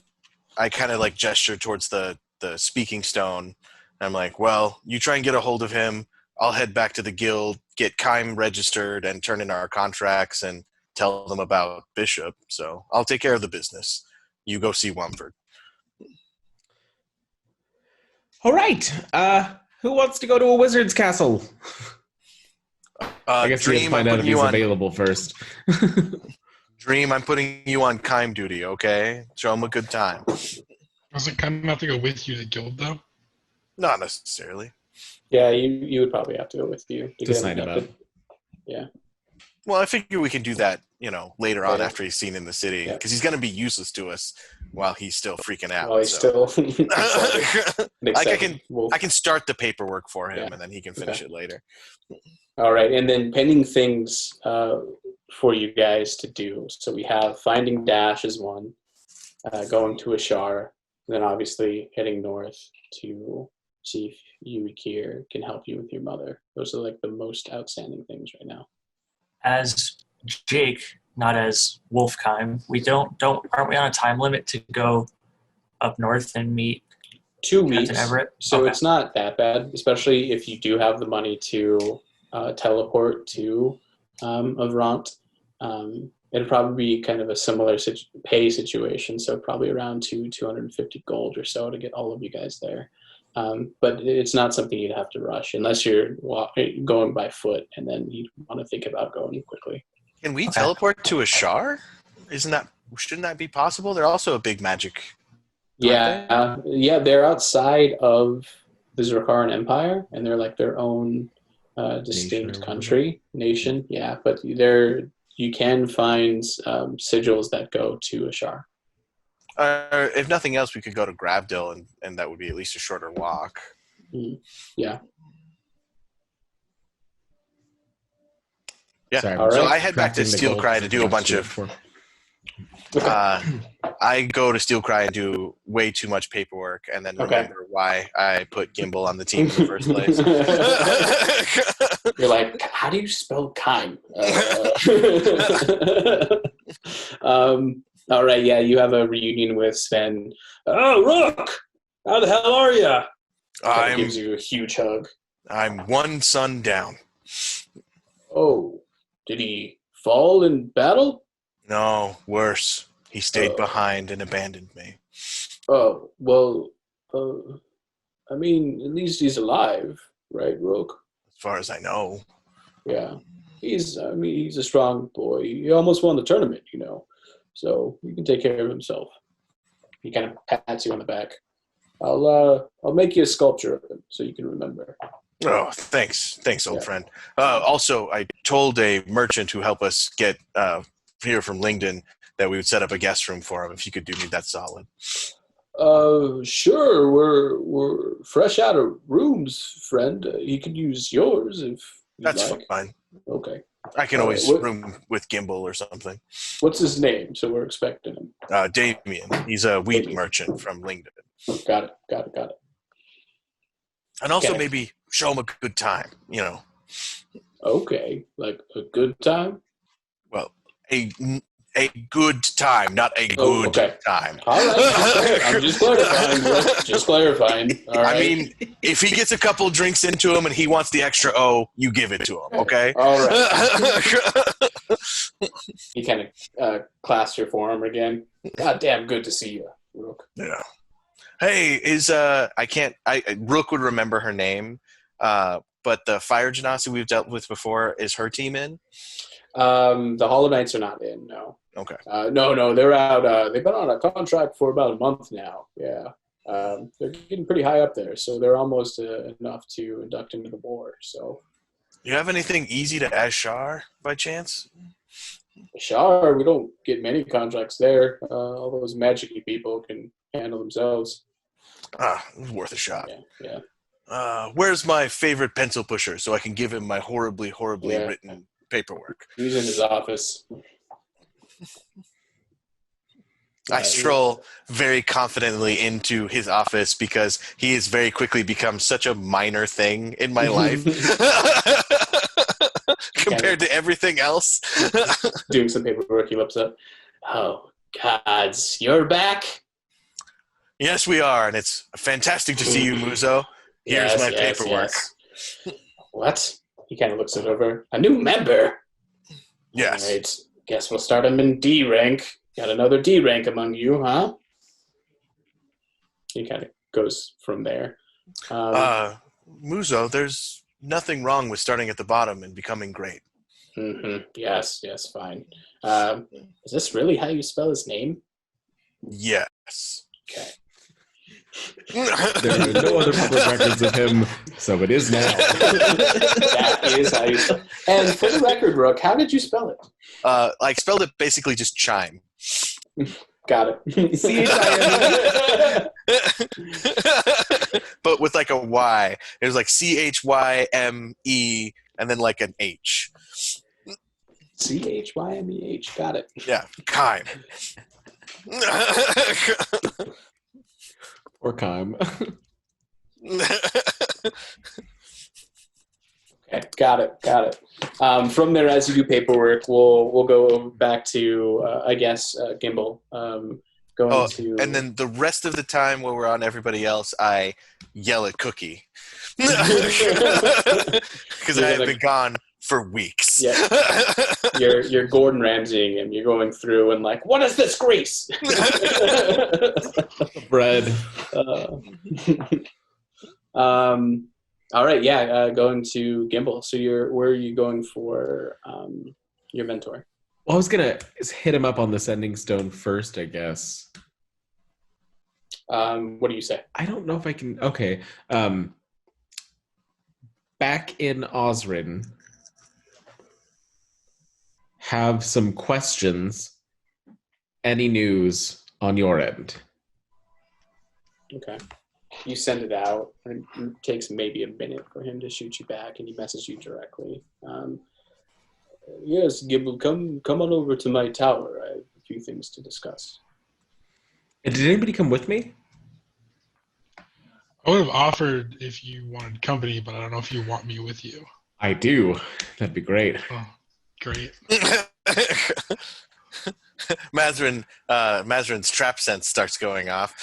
kind of like gesture towards the speaking stone. I'm like, well, you try and get a hold of him. I'll head back to the guild, get Kime registered, and turn in our contracts and tell them about Bishop. So I'll take care of the business. You go see Wumford. All right. Who wants to go to a wizard's castle? I guess we have to find out if he's available first. Dream, I'm putting you on Kime duty, okay? Show him a good time. Doesn't Kime have to go with you to guild, though? Not necessarily. Yeah, you would probably have to go with you to sign him up. Yeah. Well, I figure we can do that, later on after he's seen in the city, because he's going to be useless to us while he's still freaking out. While he's still I can start the paperwork for him, and then he can finish it later. All right, and then pending things for you guys to do. So we have finding Dash is one, going to Ashar, and then obviously heading north to see if Yukir can help you with your mother. Those are like the most outstanding things right now. As Jake, not as Wolfkime, aren't we on a time limit to go up north and meet 2 weeks? Captain Everett? So It's not that bad, especially if you do have the money to teleport to Avrant. It'd probably be kind of a similar pay situation, so probably around 250 gold or so to get all of you guys there. But it's not something you'd have to rush unless you're going by foot, and then you want to think about going quickly. Can we teleport to Ashar? Shouldn't that be possible? They're also a big magic. Yeah, they're outside of the Zerkaran Empire, and they're like their own distinct nation. Yeah, but you can find sigils that go to Ashar. If nothing else, we could go to Grabdil, and that would be at least a shorter walk. Yeah. Yeah. Sorry, so I head back to Steelcry to do a bunch of. I go to Steelcry and do way too much paperwork, and then remember why I put Gimbal on the team in the first place. You're like, how do you spell Kime? All right, yeah, you have a reunion with Sven. Oh, Rook! How the hell are you? He gives you a huge hug. I'm one son down. Oh, did he fall in battle? No, worse. He stayed behind and abandoned me. Oh, well, I mean, at least he's alive, right, Rook? As far as I know. Yeah. He's a strong boy. He almost won the tournament, so he can take care of himself. He kind of pats you on the back. I'll make you a sculpture of him so you can remember. Oh, thanks, old friend. Also, I told a merchant who helped us get here from Lingdon that we would set up a guest room for him. If you could do me that solid. Sure. We're fresh out of rooms, friend. You could use yours if you'd That's like. fine. Okay. I can always room with Gimbal or something. What's his name? So we're expecting him. Damien. He's a wheat merchant from Lingdon. Got it. And also maybe show him a good time, Okay, like a good time? Well, a good time, not a good time. All right, I'm just clarifying, bro. Just clarifying. All right. I mean, if he gets a couple drinks into him and he wants the extra O, you give it to him, okay? All right. He kind of clasps your forearm again. God damn, good to see you, Rook. Yeah. Hey, Rook would remember her name, but the Fire Genasi we've dealt with before, is her team in? The Hollow Knights are not in, no. Okay. No, they're out. They've been on a contract for about a month now. Yeah. They're getting pretty high up there, so they're almost enough to induct into the war. So, you have anything easy to Ashar by chance? Shar, we don't get many contracts there. All those magic-y people can handle themselves. Worth a shot. Yeah. Where's my favorite pencil pusher so I can give him my horribly written paperwork? He's in his office. I stroll very confidently into his office because he has very quickly become such a minor thing in my life compared to everything else. Doing some paperwork, he looks up. Oh, gods, you're back? Yes, we are, and it's fantastic to see you, Muzo. Here's my paperwork. Yes. What? He kind of looks it over. A new member? Yes. All right. Guess we'll start him in D rank. Got another D rank among you, huh? He kind of goes from there. Muzo, there's nothing wrong with starting at the bottom and becoming great. Mm-hmm. Yes, fine. Is this really how you spell his name? Yes. Okay. There are no other public records of him, so it is now. That is how you spell it. And for the record, Rook, how did you spell it? I spelled it basically just chime. Got it. C-H-I-M-E. But with like a Y. It was like CHYME and then like an H. CHYMEH. Got it. Yeah, chime. Or Kime. Okay, got it. From there, as you do paperwork, we'll go back to I guess Gimbal. And then the rest of the time while we're on everybody else, I yell at Cookie because I have been gone for weeks. Yeah, you're Gordon Ramsaying him. You're going through and like, what is this grease? Bread. All right, going to Gimbal. So where are you going for your mentor? Well, I was gonna hit him up on the sending stone first, I guess. What do you say? I don't know if I can. Okay. Back in Ozrin, have some questions. Any news on your end? Okay. You send it out, and it takes maybe a minute for him to shoot you back, and he messages you directly. Yes, Gimbal, come on over to my tower. I have a few things to discuss. And did anybody come with me? I would have offered if you wanted company, but I don't know if you want me with you. I do. That'd be great. Oh, great. Mazarin's trap sense starts going off.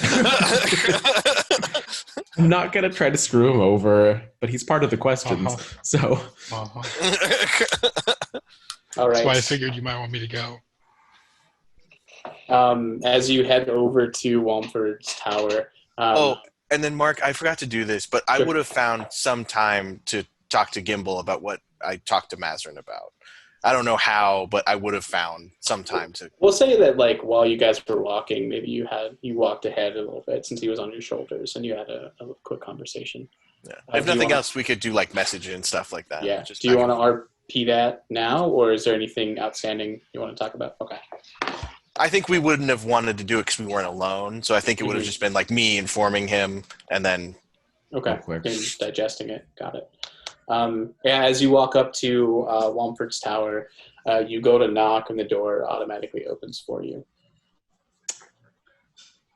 I'm not gonna try to screw him over, but he's part of the questions. Uh-huh. So All That's right. why I figured you might want me to go. As you head over to Wumford's tower. And then Mark, I forgot to do this, but I Sure. would have found some time to talk to Gimbal about what I talked to Mazrin about. I don't know how, but I would have found some time to. We'll say that, like, while you guys were walking, maybe you walked ahead a little bit since he was on your shoulders, and you had a quick conversation. Yeah. If nothing else, we could do like messaging and stuff like that. Yeah. Just Do you back want and to RP that now, or is there anything outstanding you want to talk about? Okay. I think we wouldn't have wanted to do it because we weren't alone. So I think it would have just been like me informing him and then. Okay. quick. And digesting it. Got it. As you walk up to Wumford's tower, you go to knock and the door automatically opens for you.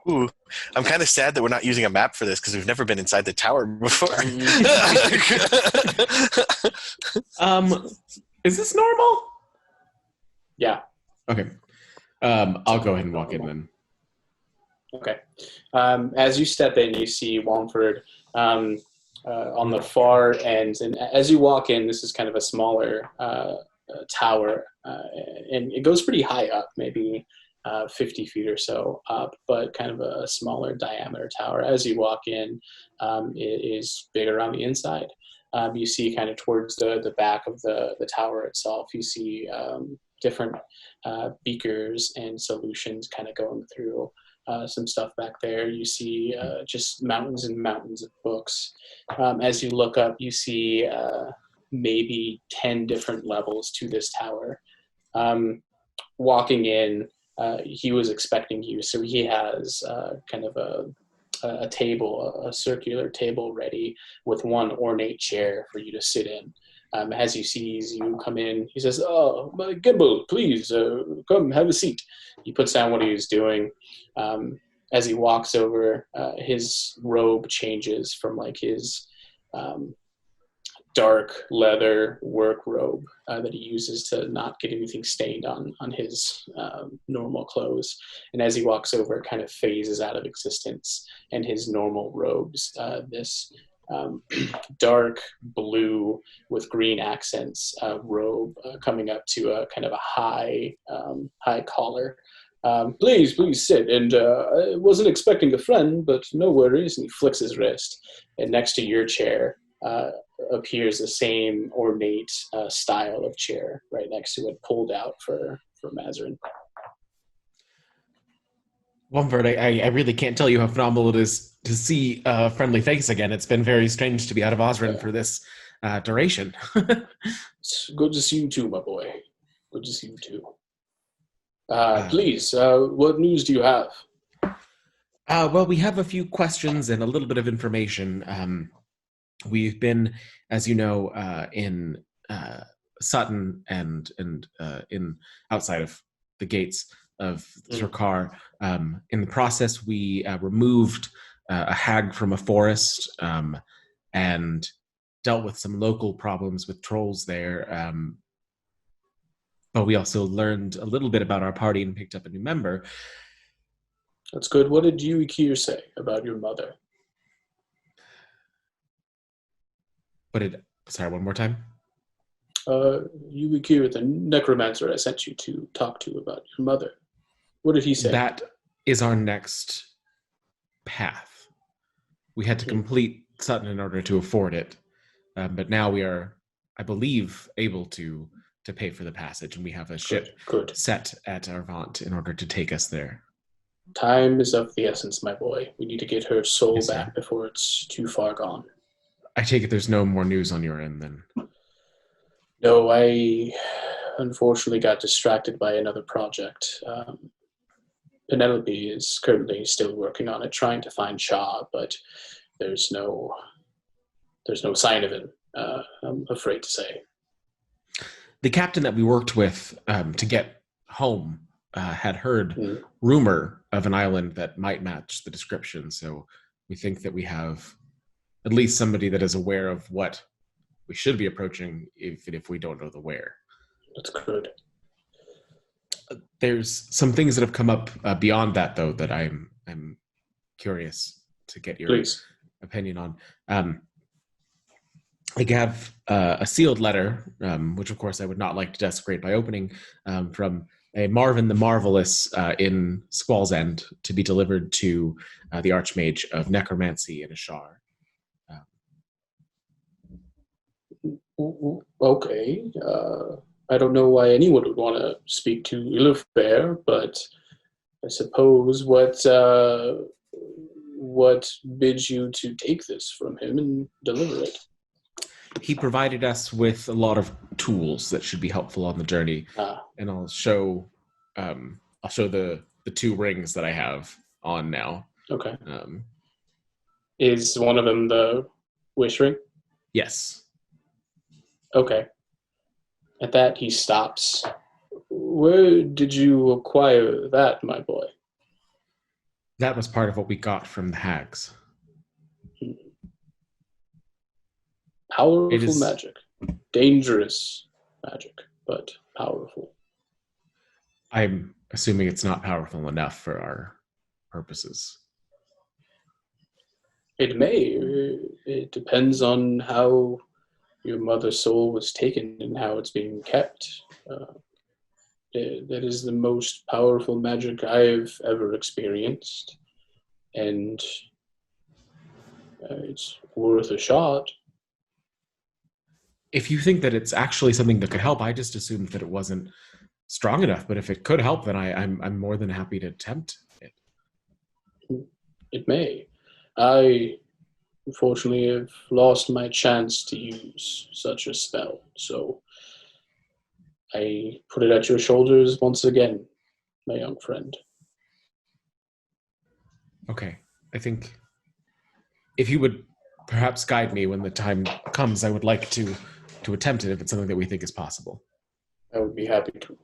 Ooh, I'm kind of sad that we're not using a map for this because we've never been inside the tower before. Is this normal? Yeah. Okay. I'll go ahead and walk in then. Okay. As you step in, you see Wumford on the far end. And as you walk in, this is kind of a smaller tower. And it goes pretty high up, maybe 50 feet or so up, but kind of a smaller diameter tower. As you walk in, it is bigger on the inside. You see kind of towards the back of the tower itself, you see different beakers and solutions kind of going through some stuff back there. You see just mountains and mountains of books. As you look up, you see maybe 10 different levels to this tower. Walking in, he was expecting you, so he has kind of a table, a circular table ready with one ornate chair for you to sit in. As he sees you come in, he says, "Oh, Gimbal, please come have a seat." He puts down what he was doing. As he walks over, his robe changes from like his dark leather work robe that he uses to not get anything stained on his normal clothes. And as he walks over, it kind of phases out of existence, and his normal robes, this dark blue with green accents robe coming up to a kind of a high collar. Please sit. And I wasn't expecting a friend, but no worries. And he flicks his wrist. And next to your chair appears the same ornate style of chair right next to it, pulled out for Mazrin. Wumford, I really can't tell you how phenomenal it is to see a friendly face again. It's been very strange to be out of Ozrin for this duration. It's good to see you too, my boy. Good to see you too. Please, what news do you have? Well, we have a few questions and a little bit of information. We've been, as you know, in Sutton and in outside of the gates of Zerkar. In the process, we removed a hag from a forest and dealt with some local problems with trolls there. But we also learned a little bit about our party and picked up a new member. That's good. What did you, Ikir, say about your mother? Sorry, one more time? You, Ikir, the necromancer I sent you to talk to about your mother. What did he say? That is our next path. We had to complete Sutton in order to afford it. But now we are, I believe, able to pay for the passage, and we have a ship set at Arvant in order to take us there. Time is of the essence, my boy. We need to get her soul back before it's too far gone. I take it there's no more news on your end then? No, I unfortunately got distracted by another project. Penelope is currently still working on it, trying to find Shaw, but there's no sign of him, I'm afraid to say. The captain that we worked with to get home had heard rumor of an island that might match the description, so we think that we have at least somebody that is aware of what we should be approaching, even if we don't know the where. That's good. There's some things that have come up beyond that, though, that I'm curious to get your opinion on. I have a sealed letter, which of course I would not like to desecrate by opening, from a Marvin the Marvelous in Squall's End to be delivered to the Archmage of Necromancy in Ashar. Okay. I don't know why anyone would want to speak to Illifair, but I suppose what bids you to take this from him and deliver it? He provided us with a lot of tools that should be helpful on the journey, and I'll show the two rings that I have on now. Okay. Is one of them the wish ring? Yes. Okay. At that, he stops. Where did you acquire that, my boy? That was part of what we got from the hags. Powerful magic. Dangerous magic, but powerful. I'm assuming it's not powerful enough for our purposes. It may. It depends on how your mother's soul was taken and how it's being kept. That is the most powerful magic I've ever experienced. And it's worth a shot. If you think that it's actually something that could help, I just assumed that it wasn't strong enough. But if it could help, then I'm more than happy to attempt it. It may. I, unfortunately, have lost my chance to use such a spell. So I put it at your shoulders once again, my young friend. Okay. I think if you would perhaps guide me when the time comes, I would like to attempt it if it's something that we think is possible. I would be happy to.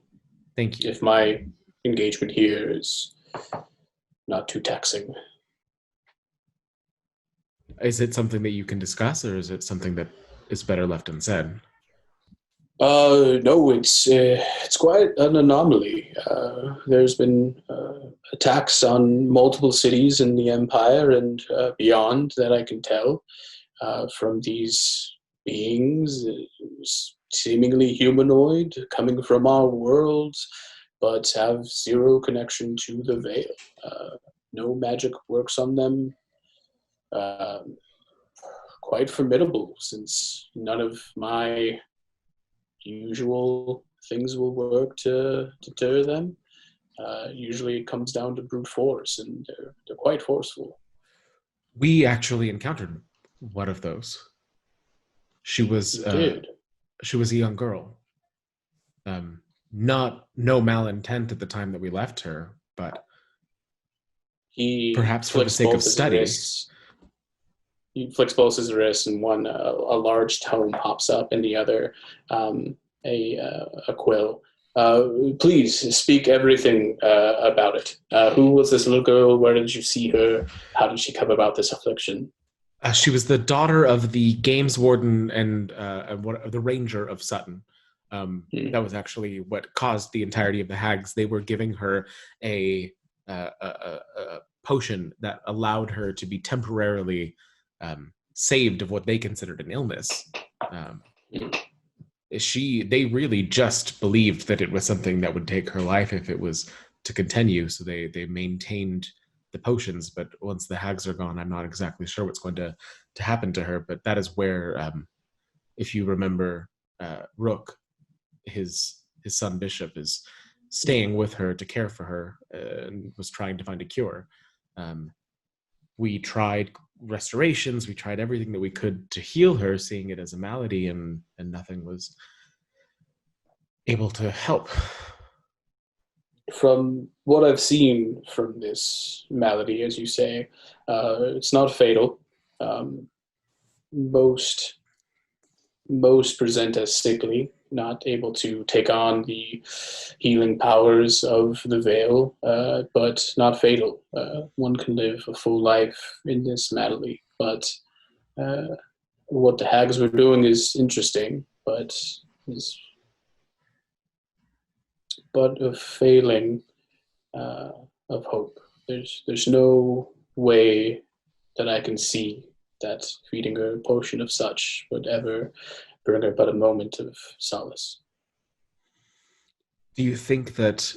Thank you. If my engagement here is not too taxing. Is it something that you can discuss, or is it something that is better left unsaid? No, it's quite an anomaly. There's been attacks on multiple cities in the Empire and beyond that I can tell from these beings, seemingly humanoid, coming from our worlds, but have zero connection to the Veil. No magic works on them. Quite formidable, since none of my usual things will work to deter them. Usually it comes down to brute force, and they're quite forceful. We actually encountered one of those. She was a young girl. No malintent at the time that we left her, but he perhaps for the sake of study. He flicks both his wrists, and one a large tome pops up, and the other a quill. Please speak everything about it. Who was this little girl? Where did you see her? How did she come about this affliction? She was the daughter of the games warden and the ranger of Sutton. That was actually what caused the entirety of the hags. They were giving her a potion that allowed her to be temporarily saved of what they considered an illness. They really just believed that it was something that would take her life if it was to continue, so they maintained the potions. But once the hags are gone, I'm not exactly sure what's going to happen to her. But that is where, if you remember, Rook, his son Bishop, is staying with her to care for her and was trying to find a cure. We tried restorations, we tried everything that we could to heal her, seeing it as a malady, and nothing was able to help. From what I've seen from this malady, as you say, it's not fatal. Most present as sickly, not able to take on the healing powers of the Veil, but not fatal. One can live a full life in this malady, but what the hags were doing is interesting, but is but a failing of hope. There's no way that I can see that feeding her a portion of such would ever bring her but a moment of solace. Do you think that,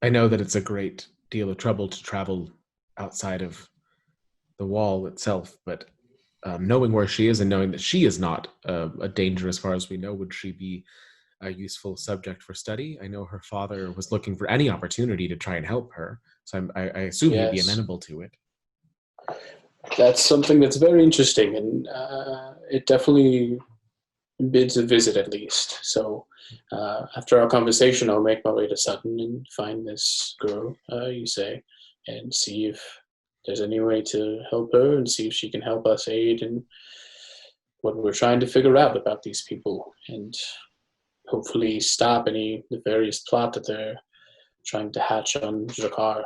I know that it's a great deal of trouble to travel outside of the wall itself, but knowing where she is and knowing that she is not a danger as far as we know, would she be a useful subject for study? I know her father was looking for any opportunity to try and help her, so I assume he'd be Yes. amenable to it. That's something that's very interesting, and it definitely bids a visit at least. So after our conversation, I'll make my way to Sutton and find this girl, you say, and see if there's any way to help her and see if she can help us aid in what we're trying to figure out about these people and hopefully stop any nefarious plot that they're trying to hatch on Jakar.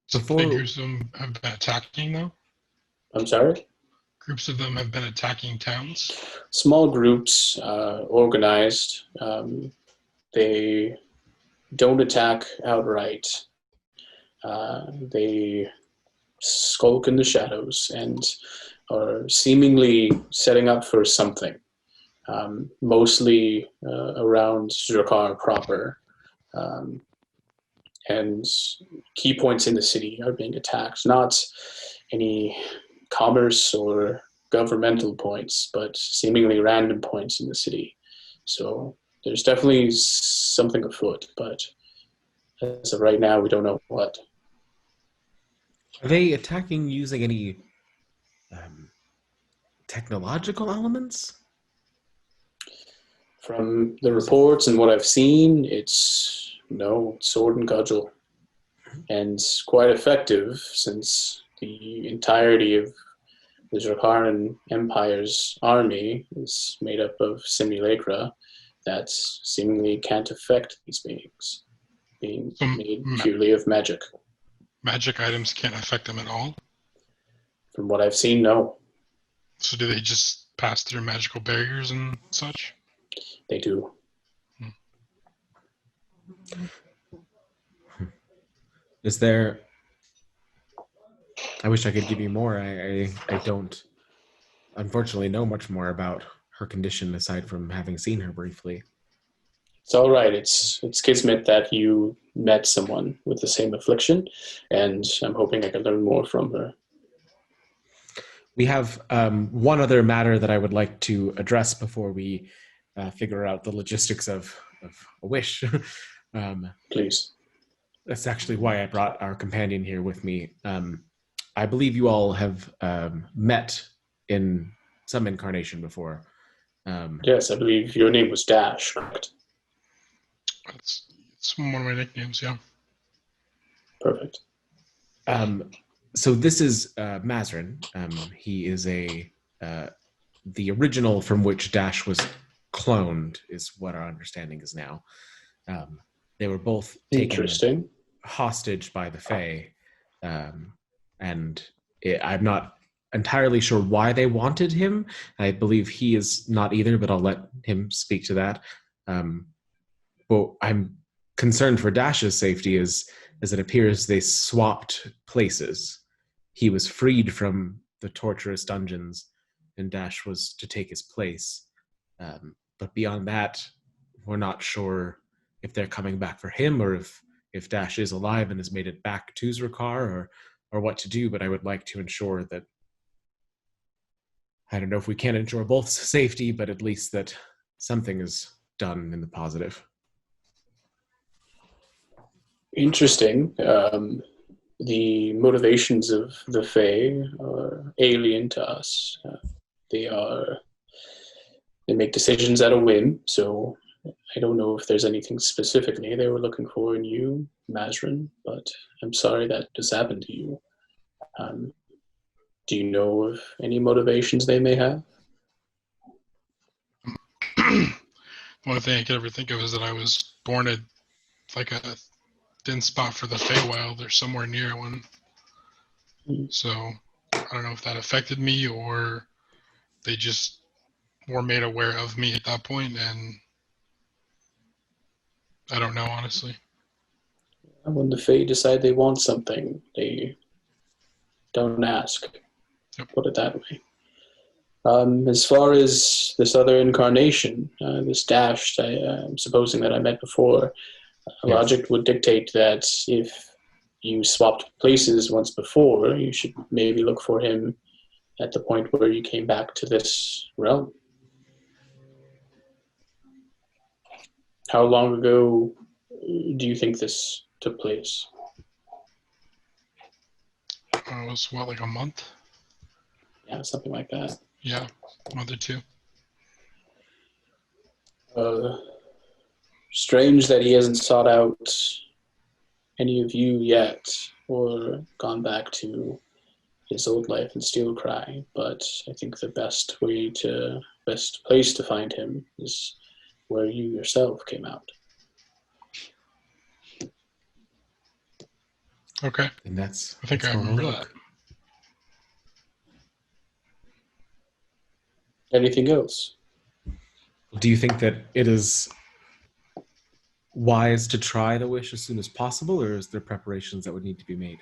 So Before- big groups of them have been attacking, though? I'm sorry? Groups of them have been attacking towns? Small groups, organized. They don't attack outright. They skulk in the shadows and are seemingly setting up for something, mostly around Jakar proper. And key points in the city are being attacked, not any commerce or governmental points, but seemingly random points in the city. So there's definitely something afoot, but as of right now, we don't know what. Are they attacking using any technological elements? From the reports and what I've seen, it's sword and cudgel. And quite effective, since the entirety of the Zircaran Empire's army is made up of simulacra that seemingly can't affect these beings, being made purely of magic. Magic items can't affect them at all? From what I've seen, no. So do they just pass through magical barriers and such? They do. Is there... I wish I could give you more. I don't, unfortunately, know much more about her condition aside from having seen her briefly. It's all right. It's kismet that you met someone with the same affliction, and I'm hoping I can learn more from her. We have one other matter that I would like to address before we figure out the logistics of a wish. Please. That's actually why I brought our companion here with me. I believe you all have met in some incarnation before. Yes, I believe your name was Dash, correct? It's one of my nicknames, yeah. Perfect. So this is Mazrin. He is the original from which Dash was cloned, is what our understanding is now. They were both taken hostage by the Fae, and I'm not entirely sure why they wanted him. I believe he is not either, but I'll let him speak to that. But I'm concerned for Dash's safety as it appears they swapped places. He was freed from the torturous dungeons, and Dash was to take his place. But beyond that, we're not sure if they're coming back for him or if Dash is alive and has made it back to Zrakar or what to do, but I would like to ensure that, I don't know if we can ensure both safety, but at least that something is done in the positive. Interesting. The motivations of the Fae are alien to us. They make decisions at a whim, so I don't know if there's anything specifically they were looking for in you, Mazrin, but I'm sorry that this happened to you. Do you know of any motivations they may have? One thing I could ever think of is that I was born at like a thin spot for the Feywild or somewhere near one. So I don't know if that affected me or they just were made aware of me at that point, and I don't know, honestly. When the Fae decide they want something, they don't ask. Yep. Put it that way. As far as this other incarnation, this Dashed, I'm supposing that I met before, logic would dictate that if you swapped places once before, you should maybe look for him at the point where you came back to this realm. How long ago do you think this took place? It was, what, like a month? Yeah, something like that. Yeah, a month or two. Strange that he hasn't sought out any of you yet, or gone back to his old life in Steelcry, but I think the best place to find him is where you yourself came out. Okay. And that's I think I where we'll remember look. Anything else? Do you think that it is wise to try the wish as soon as possible, or is there preparations that would need to be made?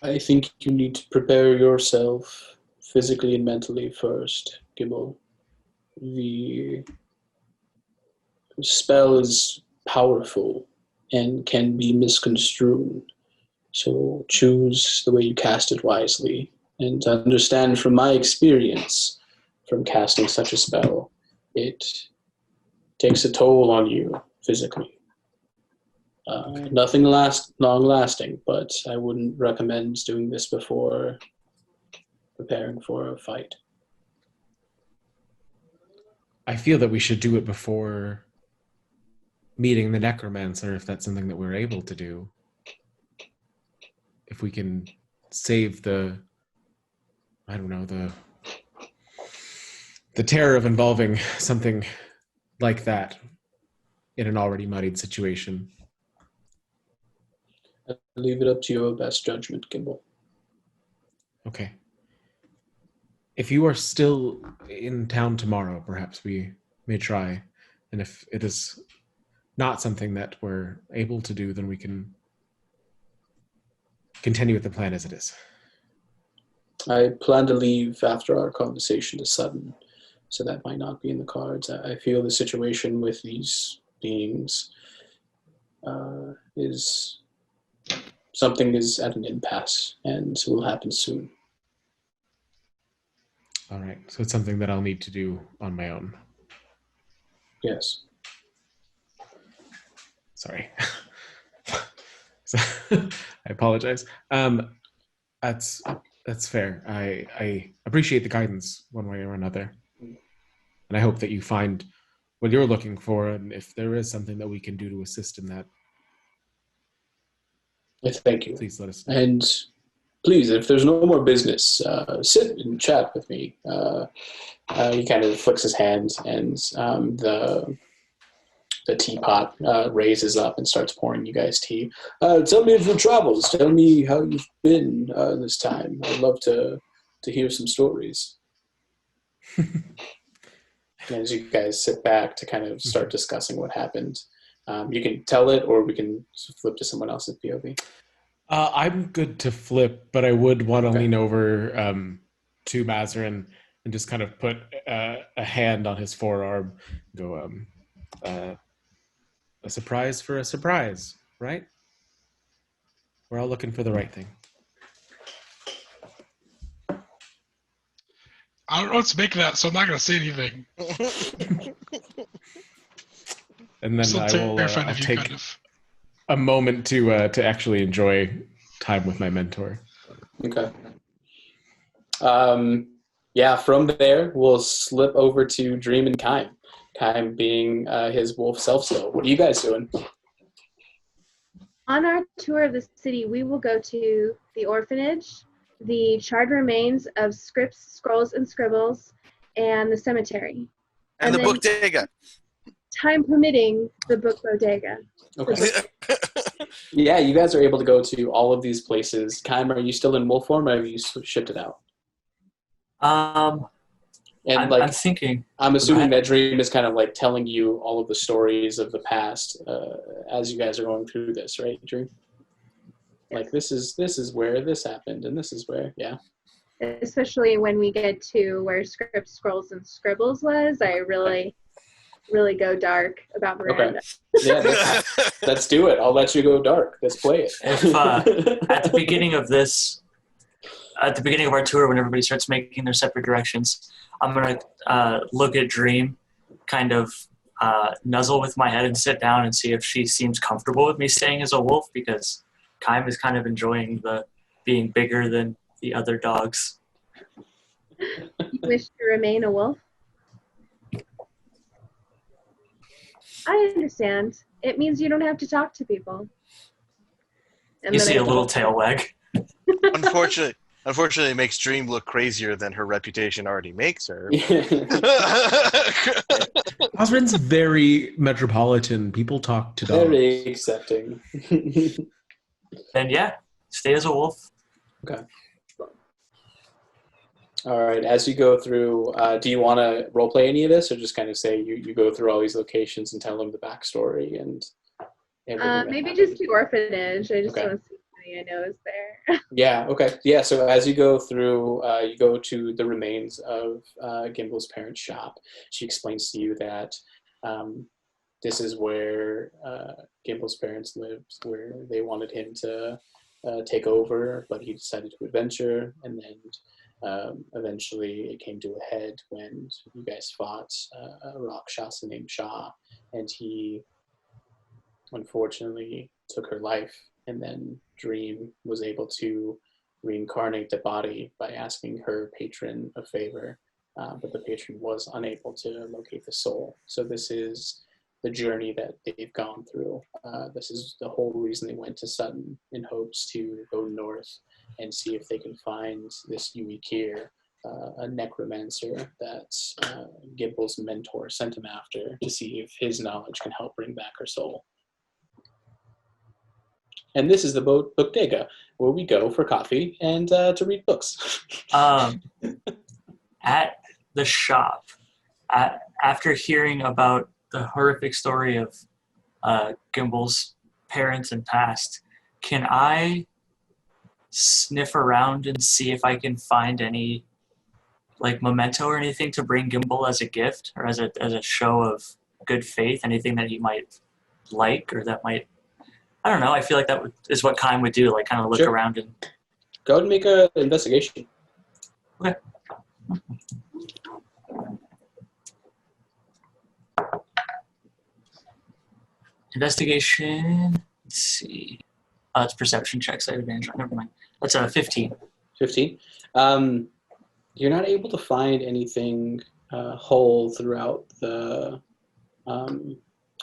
I think you need to prepare yourself physically and mentally first, Gibble. The spell is powerful and can be misconstrued, so choose the way you cast it wisely. And understand from my experience from casting such a spell, it takes a toll on you physically. Nothing long-lasting, but I wouldn't recommend doing this before preparing for a fight. I feel that we should do it before meeting the necromancer, if that's something that we're able to do. If we can save the terror of involving something like that in an already muddied situation. I'll leave it up to your best judgment, Gimble. Okay. If you are still in town tomorrow, perhaps we may try. And if it is not something that we're able to do, then we can continue with the plan as it is. I plan to leave after our conversation to Sutton, so that might not be in the cards. I feel the situation with these beings is something is at an impasse and will happen soon. All right. So it's something that I'll need to do on my own. Yes. Sorry. I apologize. That's fair. I appreciate the guidance one way or another. And I hope that you find what you're looking for, and if there is something that we can do to assist in that. Thank you. Please let us know. And please, if there's no more business, sit and chat with me. He kind of flicks his hand, and the teapot raises up and starts pouring you guys tea. Tell me of your travels. Tell me how you've been this time. I'd love to hear some stories. As you guys sit back to kind of start discussing what happened. You can tell it, or we can flip to someone else's POV. I'm good to flip, but I would want to lean over to Mazarin and just kind of put a hand on his forearm and go, a surprise for a surprise, right? We're all looking for the right thing. I don't know what to make of that, so I'm not going to say anything. And then I will I'll take kind of... a moment to actually enjoy time with my mentor. Okay. Yeah, from there, we'll slip over to Dream and Kime. Kime being his wolf self still. What are you guys doing? On our tour of the city, we will go to the orphanage, the charred remains of scripts, scrolls, and scribbles, and the cemetery. And the bodega. Time permitting, the book bodega. Okay. Yeah, you guys are able to go to all of these places. Kime, are you still in wolf form, or have you shifted out? And I'm thinking. I'm assuming that Dream is kind of like telling you all of the stories of the past as you guys are going through this, right, Dream? Like this is where this happened, and this is where, yeah. Especially when we get to where Scripts, Scrolls, and Scribbles was, I really go dark about Miranda. Okay. Yeah, let's do it. I'll let you go dark. Let's play it. If at the beginning of our tour, when everybody starts making their separate directions, I'm gonna look at Dream, kind of nuzzle with my head and sit down and see if she seems comfortable with me staying as a wolf, because Kaim is kind of enjoying the being bigger than the other dogs. You wish to remain a wolf? I understand. It means you don't have to talk to people. And You then see a little tail wag. Unfortunately, it makes Dream look crazier than her reputation already makes her. Ozrin's very metropolitan. People talk to dogs. Very accepting. Then yeah, stay as a wolf. Okay. All right. As you go through, do you want to roleplay any of this, or just kind of say you go through all these locations and tell them the backstory and everything? Maybe just the orphanage. I just Okay. want to see if anybody I know is there. Yeah. Okay. Yeah. So as you go through, you go to the remains of Gimble's parents' shop. She explains to you that this is where Gimble's parents lived, where they wanted him to take over, but he decided to adventure, and then eventually it came to a head when you guys fought a Rakshasa named Shah, and he unfortunately took her life, and then Dream was able to reincarnate the body by asking her patron a favor, but the patron was unable to locate the soul. So this is the journey that they've gone through. This is the whole reason they went to Sutton, in hopes to go north and see if they can find this Yui Kier, a necromancer that Gimble's mentor sent him after, to see if his knowledge can help bring back her soul. And this is the Bodega, where we go for coffee and to read books. At the shop, after hearing about the horrific story of Gimble's parents and past, can I sniff around and see if I can find any like memento or anything to bring Gimble as a gift, or as a show of good faith? Anything that he might like, or that might, I don't know. I feel like that is what Kaim would do, like kind of look around and go ahead and make an investigation. Okay. Investigation. Let's see. It's perception checks. I have advantage. Never mind. That's a 15. 15. You're not able to find anything whole throughout the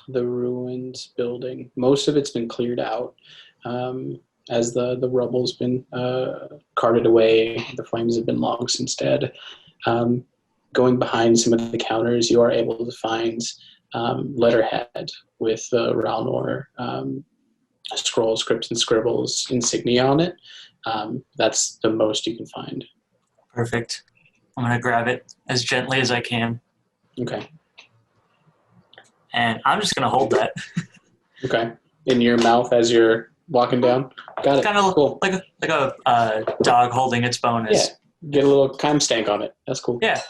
ruined building. Most of it's been cleared out as the rubble's been carted away. The flames have been long since dead. Going behind some of the counters, you are able to find letterhead with the Ralnor scrolls, scripts, and scribbles insignia on it. That's the most you can find. Perfect. I'm going to grab it as gently as I can. Okay. And I'm just going to hold that. Okay. In your mouth as you're walking down? Got it. Kind of cool. like a dog holding its bonus. Yeah. Get a little Kaim stank on it. That's cool. Yeah.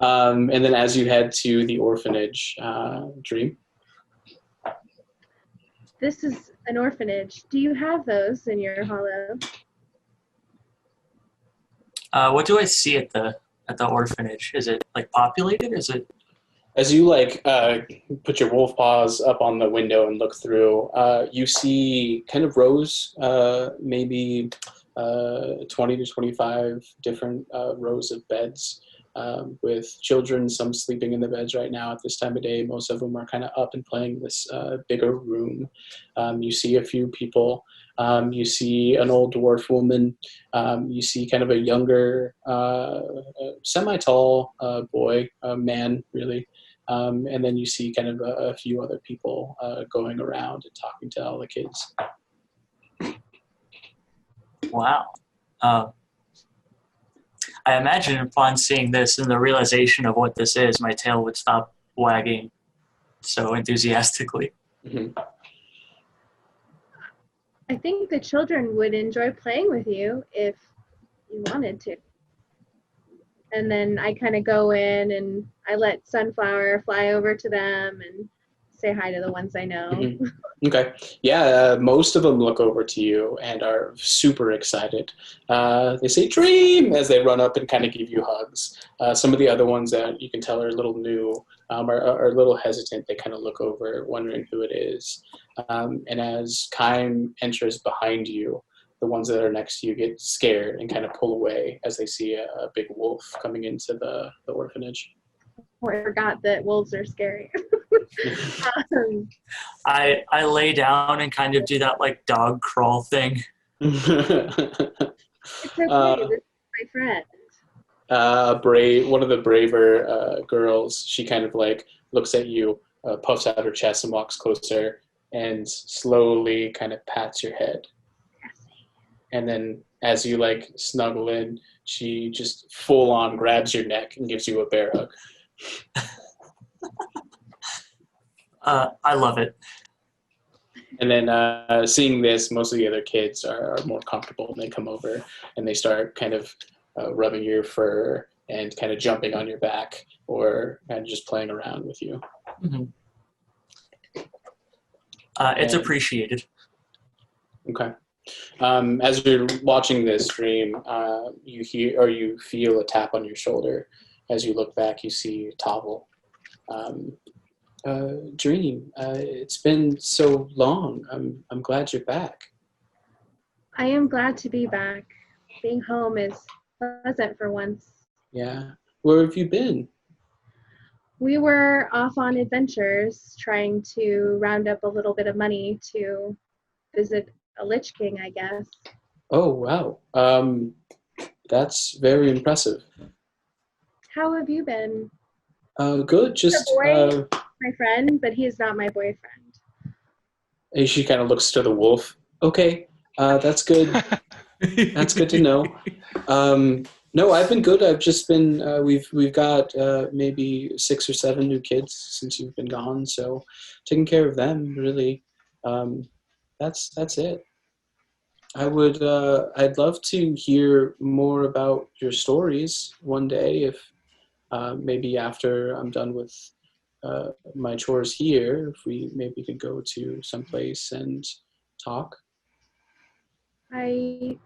And then as you head to the orphanage, Dream? This is an orphanage. Do you have those in your hollow? What do I see at the orphanage? Is it like populated? Is it? As you put your wolf paws up on the window and look through, you see kind of rows, maybe 20 to 25 different rows of beds with children, some sleeping in the beds right now at this time of day. Most of them are kind of up and playing this bigger room. You see a few people. You see an old dwarf woman. You see kind of a younger, semi-tall boy, man, really. And then you see kind of a few other people going around and talking to all the kids. Wow. I imagine upon seeing this and the realization of what this is, my tail would stop wagging so enthusiastically. Mm-hmm. I think the children would enjoy playing with you if you wanted to. And then I kind of go in and I let Sunflower fly over to them and say hi to the ones I know. Mm-hmm. Okay. Yeah, most of them look over to you and are super excited. They say "Dream" as they run up and kind of give you hugs. Some of the other ones that you can tell are a little new, are a little hesitant. They kind of look over, wondering who it is. And as Kime enters behind you, the ones that are next to you get scared and kind of pull away as they see a big wolf coming into the orphanage. Oh, I forgot that wolves are scary. I lay down and kind of do that like dog crawl thing. It's okay. This is my friend. One of the braver girls, she kind of like looks at you, puffs out her chest and walks closer and slowly kind of pats your head. And then as you like snuggle in, she just full on grabs your neck and gives you a bear hug. I love it. And then seeing this, most of the other kids are more comfortable and they come over and they start kind of rubbing your fur and kind of jumping on your back or kind of just playing around with you. Mm-hmm. It's appreciated. Okay. As you're watching this stream, you hear or you feel a tap on your shoulder. As you look back, you see Topple. Dream, it's been so long. I'm glad you're back. I am glad to be back. Being home is pleasant for once. Yeah. Where have you been? We were off on adventures trying to round up a little bit of money to visit a Lich King, I guess. Oh, wow. That's very impressive. How have you been? Good. Just boy, my friend, but he is not my boyfriend. She kind of looks to the wolf. Okay, that's good. That's good to know. No, I've been good. I've just been. We've got maybe 6 or 7 new kids since you've been gone, so taking care of them really. That's it. I'd love to hear more about your stories one day. If maybe after I'm done with my chores here, if we maybe could go to someplace and talk. I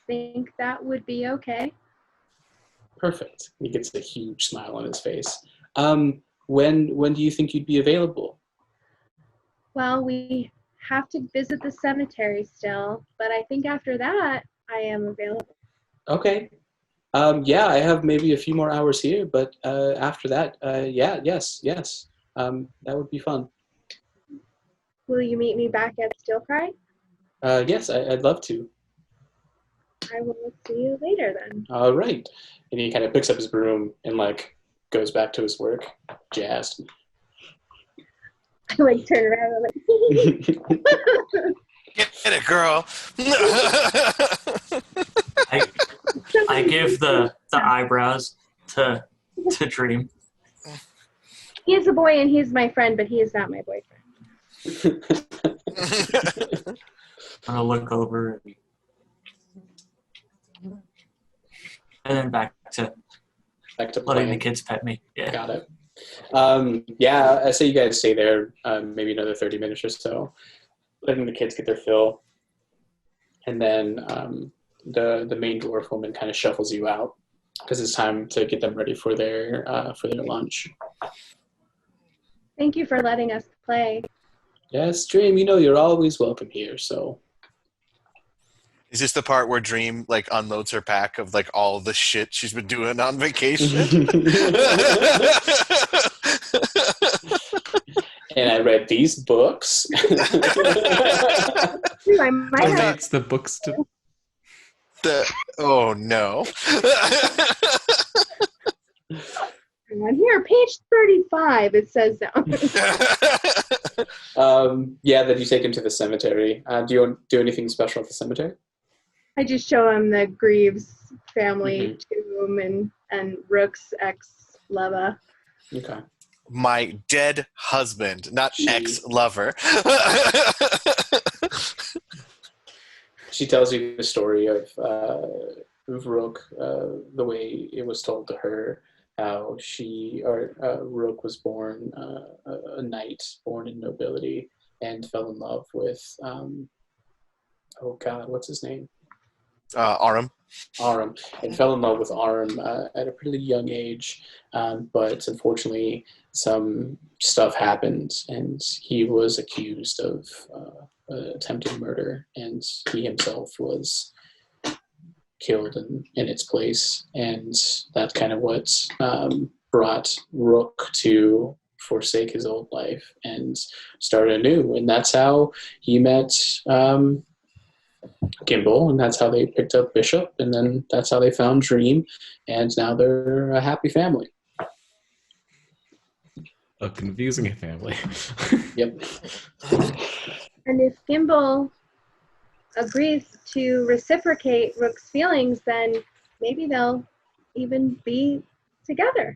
think that would be okay. Perfect. He gets a huge smile on his face. When do you think you'd be available? Well, we have to visit the cemetery still, but I think after that, I am available. Okay. Yeah, I have maybe a few more hours here, but after that, yes. That would be fun. Will you meet me back at Steelcry? Yes, I'd love to. I will see you later then. All right. And he kind of picks up his broom and like goes back to his work, jazzed. I like turn around and like Get it, girl. I give the eyebrows to Dream. He is a boy and he's my friend, but he is not my boyfriend. I'm gonna look over and then back to letting playing. the kids pet me. Yeah. Got it. Yeah, I say you guys stay there maybe another 30 minutes or so, letting the kids get their fill. And then the main dwarf woman kind of shuffles you out because it's time to get them ready for their lunch. Thank you for letting us play. Yes, Dream, you're always welcome here, so. Is this the part where Dream like unloads her pack of like all the shit she's been doing on vacation? And I read these books. I might have... Donates the books to. Oh no. On here, page 35, it says that. Yeah, that you take him to the cemetery. Do you do anything special at the cemetery? I just show him the Greaves family tomb and Rook's ex-lover. Okay. My dead husband, not ex-lover. She tells you the story of Rook, the way it was told to her, how Rook was born a knight, born in nobility, and fell in love with, oh God, what's his name? Aram. Aram, and fell in love with Aram at a pretty young age, but unfortunately some stuff happened and he was accused of attempted murder, and he himself was killed in its place, and that's kind of what brought Rook to forsake his old life and start anew, and that's how he met Gimbal, and that's how they picked up Bishop, and then that's how they found Dream, and now they're a happy family. A confusing family. Yep. And if Gimbal agrees to reciprocate Rook's feelings, then maybe they'll even be together.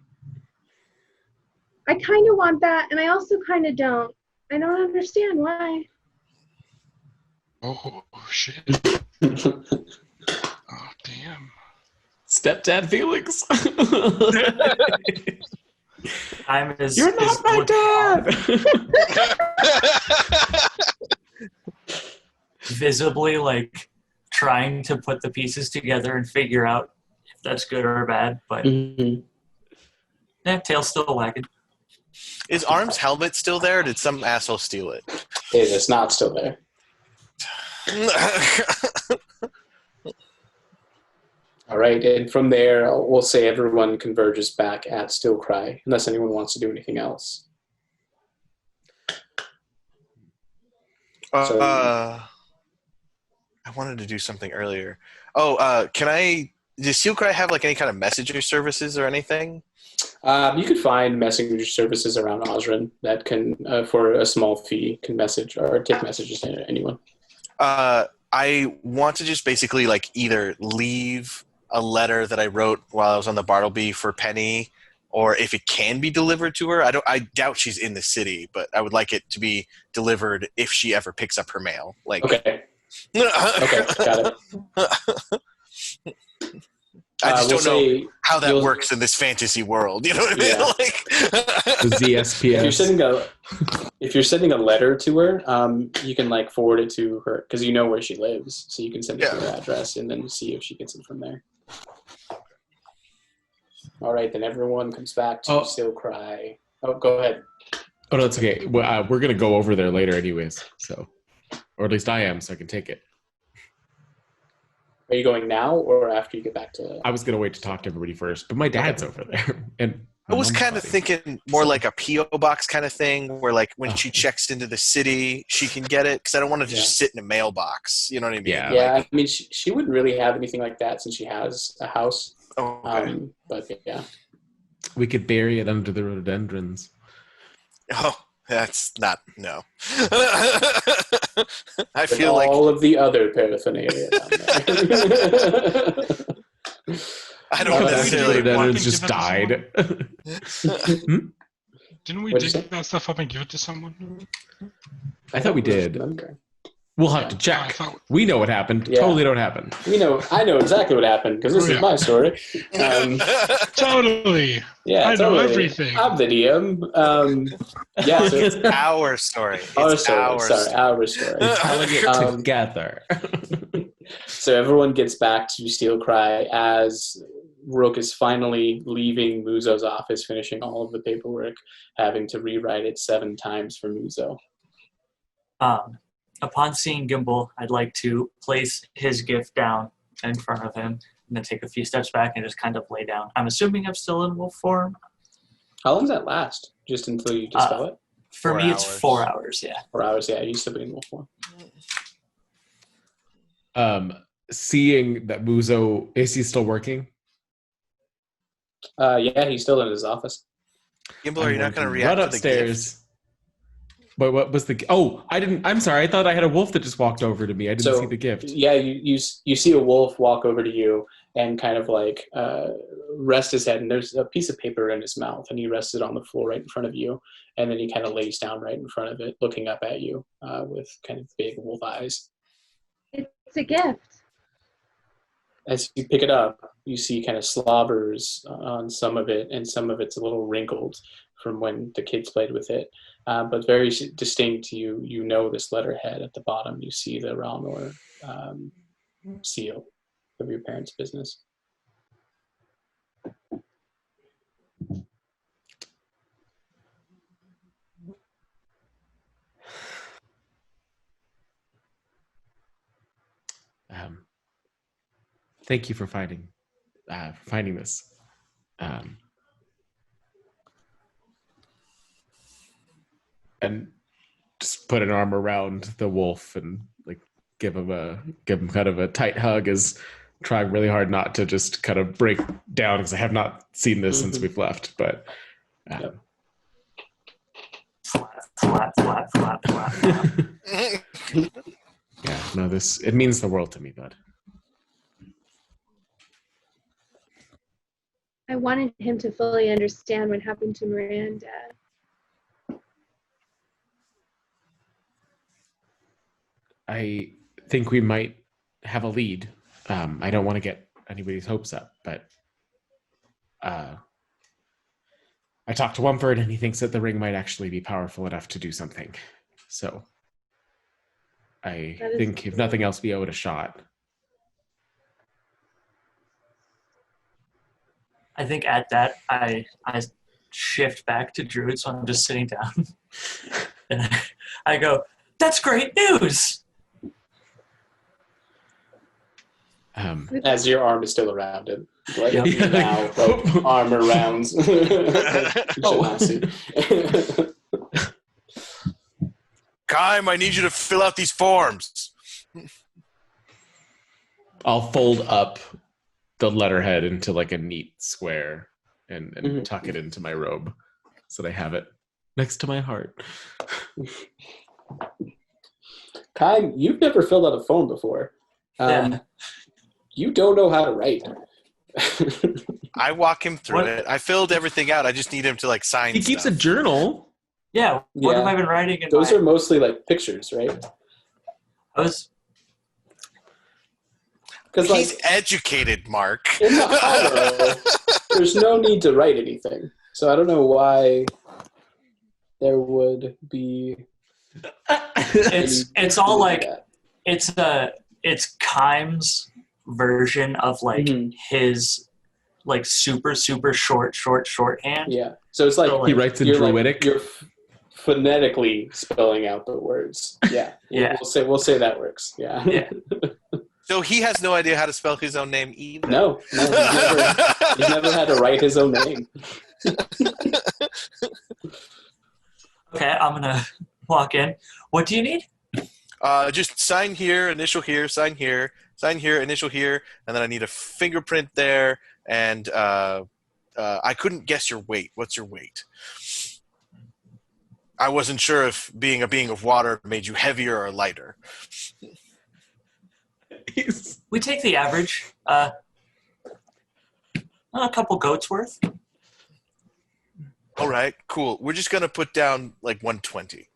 I kind of want that, and I also kind of don't. I don't understand why. Oh shit! Oh damn! Stepdad Felix. You're not my dad. Visibly, like, trying to put the pieces together and figure out if that's good or bad, but tail's still wagging. Is Arm's helmet still there, or did some asshole steal it? It is not still there. All right, and from there, we'll say everyone converges back at Still Cry, unless anyone wants to do anything else. I wanted to do something earlier. Does Steel Cry have like any kind of messenger services or anything? You could find messenger services around Ozrin that can, for a small fee, can message or take messages to anyone. I want to just basically like either leave a letter that I wrote while I was on the Bartleby for Penny, or if it can be delivered to her. I doubt she's in the city, but I would like it to be delivered if she ever picks up her mail. Like, okay. Okay, got it. I just don't know how that works in this fantasy world. You know what I mean? Yeah. Like, The ZSPS. If you're sending a letter to her, you can like forward it to her because you know where she lives, so you can send it to her address and then see if she gets it from there. All right, then everyone comes back to Still Cry. Oh, go ahead. Oh, no, that's okay. Well, we're gonna go over there later, anyways. So, or at least I am, so I can take it. Are you going now or after you get back to... I was going to wait to talk to everybody first, but my dad's over there. And I was kind of thinking more like a P.O. box kind of thing where like when she checks into the city, she can get it because I don't want it to just sit in a mailbox. You know what I mean? Yeah, I mean, she wouldn't really have anything like that since she has a house. Oh, okay. But yeah. We could bury it under the rhododendrons. Oh, that's not, no. I With feel like all of the other paraphernalia down there. I don't necessarily rhododendrons just died. Didn't we dig that stuff up and give it to someone? I thought we did. We'll have to check. We know what happened. Yeah. Totally know what happened. I know exactly what happened because this is my story. Totally. Yeah, I know everything. I'm the DM. Yeah, so it's our story. Our story. Telling it together. So everyone gets back to Steel Cry as Rook is finally leaving Muzo's office, finishing all of the paperwork, having to rewrite it 7 times for Muzo. Upon seeing Gimbal, I'd like to place his gift down in front of him and then take a few steps back and just kind of lay down. I'm assuming I'm still in wolf form. How long does that last? Just until you dispel it? For me, it's 4 hours, yeah. 4 hours, yeah. You still be in wolf form. Seeing that Muzo, is he still working? Yeah, he's still in his office. Gimbal, are you not going to react run to the upstairs. gift? But what was the... Oh, I'm sorry. I thought I had a wolf that just walked over to me. I didn't see the gift. Yeah, you see a wolf walk over to you and kind of like rest his head, and there's a piece of paper in his mouth, and he rests it on the floor right in front of you, and then he kind of lays down right in front of it, looking up at you with kind of big wolf eyes. It's It's a gift. As you pick it up, you see kind of slobbers on some of it, and some of it's a little wrinkled from when the kids played with it. But very distinct. You know this letterhead at the bottom. You see the Ralnor seal of your parents' business. Thank you for finding this. And just put an arm around the wolf and like give him kind of a tight hug, as trying really hard not to just kind of break down, because I have not seen this since we've left. But Yep. Flap. yeah, no, it means the world to me, bud. I wanted him to fully understand what happened to Miranda. I think we might have a lead. I don't want to get anybody's hopes up, but I talked to Wumford, and he thinks that the ring might actually be powerful enough to do something. So I think, if nothing else, we owe it a shot. I think at that, I shift back to Druid, so I'm just sitting down. And I go, "That's great news!" As your arm is still around it. Like, Yep. now, like, arm around. Kaim, I need you to fill out these forms. I'll fold up the letterhead into like a neat square and tuck it into my robe so that I have it next to my heart. Kai, you've never filled out a form before. Yeah. You don't know how to write. I walk him through it. I filled everything out. I just need him to like sign He keeps stuff. a journal. Yeah, what Yeah. have I been writing in Those my... are mostly like pictures, right? I was... Because He's like educated, Mark. in the hollow, there's no need to write anything. So I don't know why there would be. It's all like it's Kaim's version of like his like super shorthand. Yeah. So it's like So, He writes in Druidic. You're phonetically spelling out the words. Yeah. Yeah. We'll say that works. Yeah. Yeah. So he has no idea how to spell his own name either. No, he's never had to write his own name. Okay, I'm gonna walk in. What do you need? Just sign here, initial here, sign here, initial here, and then I need a fingerprint there. And I couldn't guess your weight. What's your weight? I wasn't sure if being a being of water made you heavier or lighter. We take the average. A couple goats worth. All right, cool. We're just gonna put down like 120.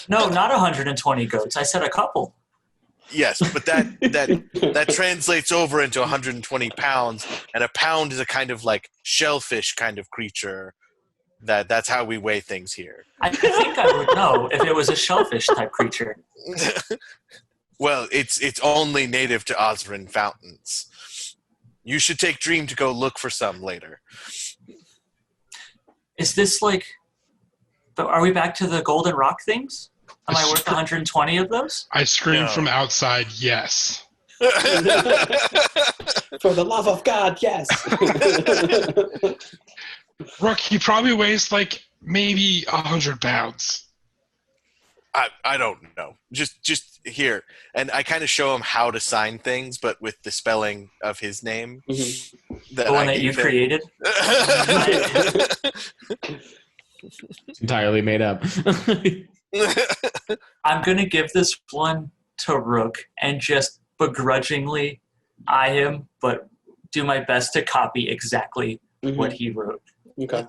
No, not 120 goats. I said a couple. Yes, but that translates over into 120 pounds, and a pound is a kind of like shellfish kind of creature. That's how we weigh things here. I think I would know if it was a shellfish type creature. Well, it's only native to Ozrin fountains. You should take Dream to go look for some later. Is this like... But are we back to the golden rock things? Am I worth 120 of those? I screamed No. from outside, yes. For the love of God, yes. Rook, he probably weighs like maybe 100 pounds. I don't know. Just here. And I kind of show him how to sign things, but with the spelling of his name. Mhm. The one that you created? It's entirely made up. I'm going to give this one to Rook and just begrudgingly eye him, but do my best to copy exactly what he wrote. Okay.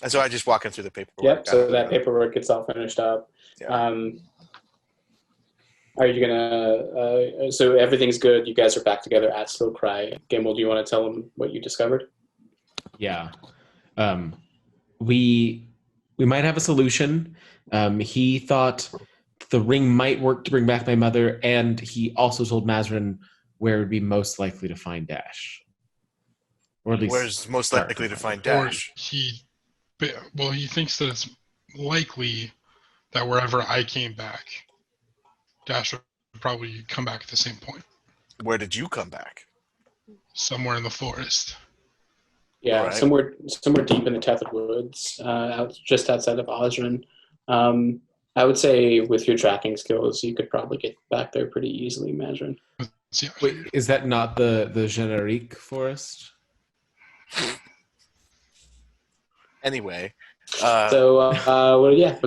And so I just walk him through the paperwork. Yep. So that paperwork gets all finished up. Yeah. Are you gonna? So everything's good. You guys are back together at Still Cry. Gimbal, do you want to tell him what you discovered? Yeah. We might have a solution. He thought the ring might work to bring back my mother, and he also told Mazrin where it would be most likely to find Dash. Or at least where's most likely to find Dash? He thinks that it's likely that wherever I came back, Dash would probably come back at the same point. Where did you come back? Somewhere in the forest. Yeah, right. somewhere deep in the Tethid Woods, just outside of Ozrin. I would say with your tracking skills, you could probably get back there pretty easily, Mazrin. Yeah. Wait, is that not the Generique forest? Anyway. What's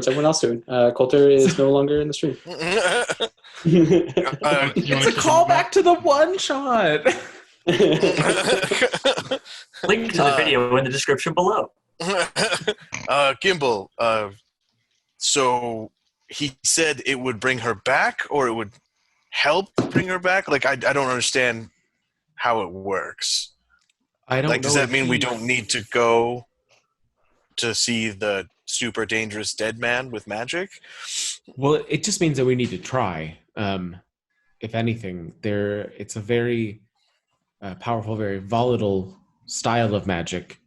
everyone else doing? Coulter is no longer in the stream. It's a callback to the one shot. Link to the video in the description below. Gimbal, so he said it would bring her back, or it would help bring her back? Like, I don't understand how it works. I don't know. Does that mean we don't need to go to see the super dangerous dead man with magic? Well, it just means that we need to try. If anything, it's a very powerful, very volatile style of magic.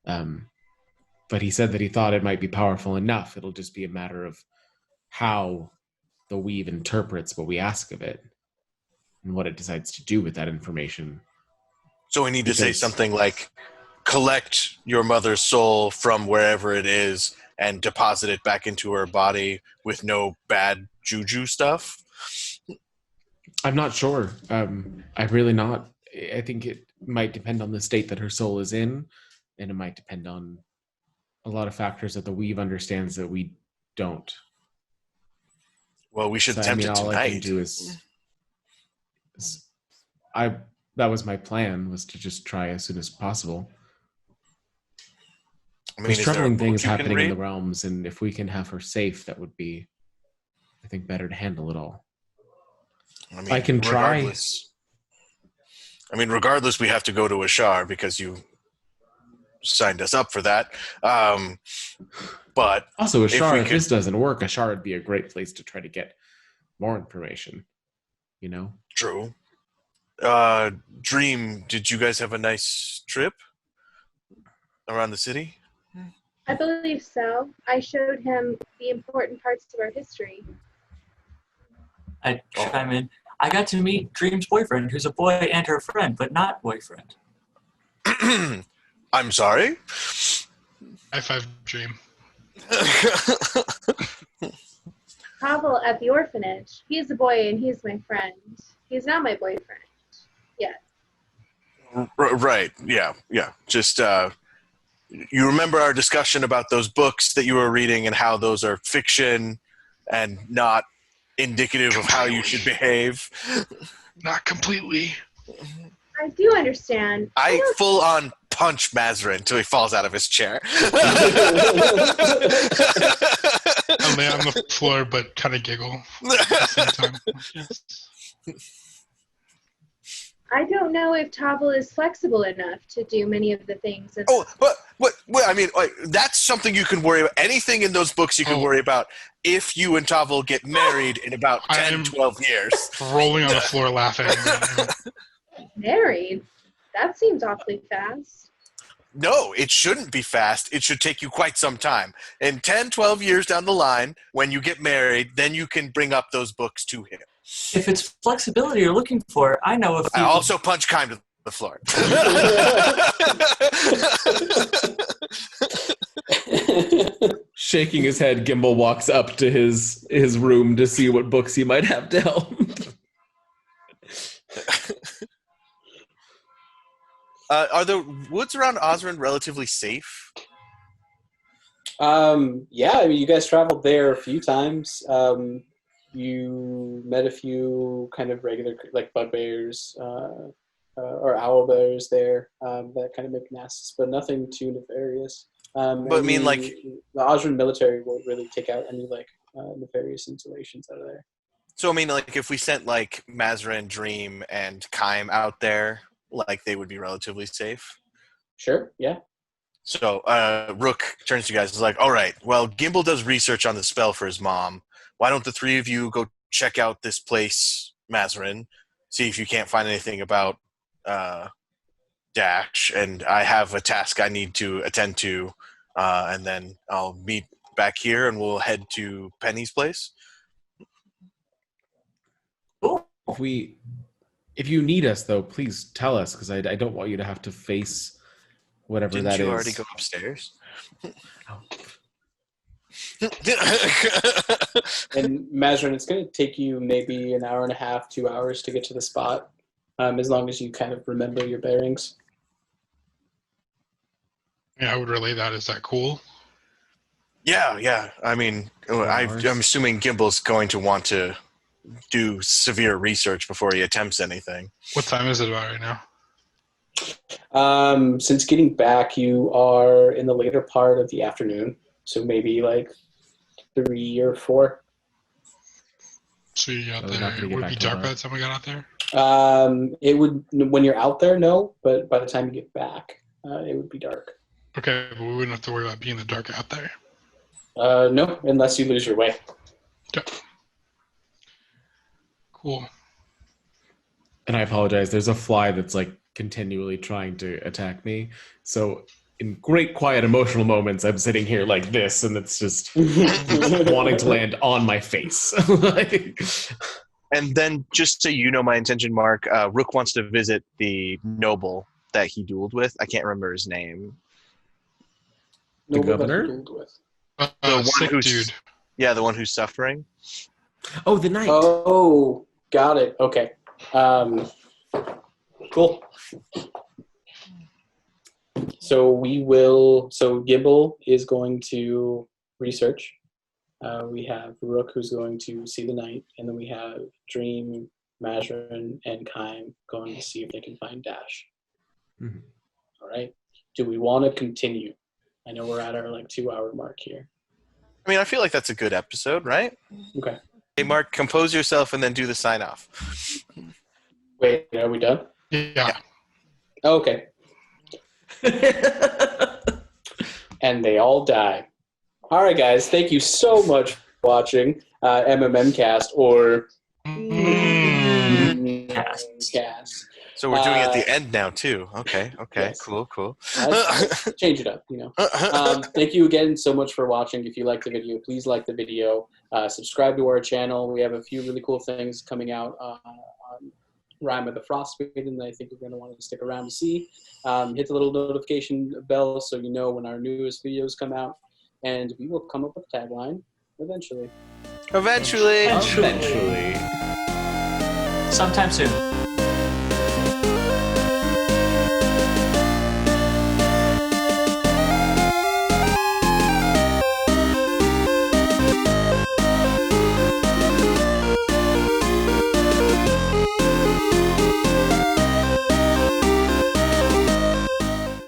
But he said that he thought it might be powerful enough. It'll just be a matter of how the weave interprets what we ask of it and what it decides to do with that information. So we need to say something like, collect your mother's soul from wherever it is and deposit it back into her body with no bad juju stuff? I'm not sure. I'm really not. I think it might depend on the state that her soul is in, and it might depend on a lot of factors that the weave understands that we don't. Well, we should attempt it all tonight. I can do is that was my plan, was to just try as soon as possible. I mean, there's troubling things you can happening in read? the realms, and if we can have her safe, that would be, I think, better to handle it all. mean, I can try. Regardless, we have to go to Ashar because you signed us up for that. But Also, Ashar, if this doesn't work, Ashar would be a great place to try to get more information. You know? True. Dream, did you guys have a nice trip around the city? I believe so. I showed him the important parts of our history. I chime in. I got to meet Dream's boyfriend, who's a boy and her friend, but not boyfriend. I'm sorry? High five, Dream. Pavel at the orphanage. He's a boy and he's my friend. He's not my boyfriend yet. Right. Yeah. Just, you remember our discussion about those books that you were reading and how those are fiction and not indicative of how you should behave? Not completely. I do understand. I full on punch Mazrin until he falls out of his chair. I lay on the floor, but kind of giggle at the same time. I don't know if Tavel is flexible enough to do many of the things. That that's something you can worry about. Anything in those books you can worry about if you and Tavel get married in about 12 years. Rolling on the floor laughing. Married? That seems awfully fast. No, it shouldn't be fast. It should take you quite some time. In 10, 12 years down the line, when you get married, then you can bring up those books to him. If it's flexibility you're looking for, I know if I also punch Kime to the floor. Shaking his head, Gimbal walks up to his room to see what books he might have to help. Are the woods around Ozrin relatively safe? Yeah, you guys traveled there a few times. You met a few kind of regular, like bugbears or owl bears there that kind of make nests, but nothing too nefarious. But I mean, like, the Ozrin military won't really take out any like nefarious installations out of there. so I mean, like, if we sent like Mazarin, Dream, and Kaim out there, like, they would be relatively safe. Sure. Yeah. So Rook turns to you guys and is like, all right, well, Gimbal does research on the spell for his mom. Why don't the three of you go check out this place, Mazarin, see if you can't find anything about Dash, and I have a task I need to attend to, and then I'll meet back here and we'll head to Penny's place. Cool. If you need us, though, please tell us, because I don't want you to have to face whatever Didn't that you is. already go upstairs? And Mazarin, it's going to take you maybe an hour and a half, 2 hours to get to the spot, as long as you kind of remember your bearings. Yeah, I would relay that. Is that cool? Yeah. I mean, I'm assuming Gimbal's going to want to do severe research before he attempts anything. What time is it about right now? Since getting back, you are in the later part of the afternoon, so maybe like 3 or 4. So you got Oh, there. not gonna It get would back be till dark by dark. the time we got out there? It would, when you're out there, no, but by the time you get back, it would be dark. Okay, but we wouldn't have to worry about being in the dark out there. No, unless you lose your way. Okay. Cool. And I apologize. There's a fly that's like continually trying to attack me. So in great, quiet, emotional moments, I'm sitting here like this, and it's just wanting to land on my face. And then, just so you know my intention, Mark, Rook wants to visit the noble that he dueled with. I can't remember his name. The Nobody governor? dueled with. The one Sick who's dude. Yeah, the one who's suffering. Oh, the knight. Oh, got it. Okay. Cool. So Gimbal is going to research. We have Rook, who's going to see the knight, and then we have Dream, Mazarin, and Kaim going to see if they can find Dash. Mhm. All right. Do we want to continue? I know we're at our 2-hour mark here. I mean, I feel like that's a good episode, right? Okay. Hey, Mark, compose yourself and then do the sign off. Wait, are we done? Yeah. Okay. And they all die. All right, guys. Thank you so much for watching MMMcast or Cast. So we're doing it at the end now, too. Okay, Yes. cool. Let's change it up, Thank you again so much for watching. If you liked the video, please like the video. Subscribe to our channel. We have a few really cool things coming out on Rime of the Frostmaiden that I think you're going to want to stick around to see. Hit the little notification bell so you know when our newest videos come out. And we will come up with a tagline eventually. Eventually. Eventually. Sometime soon.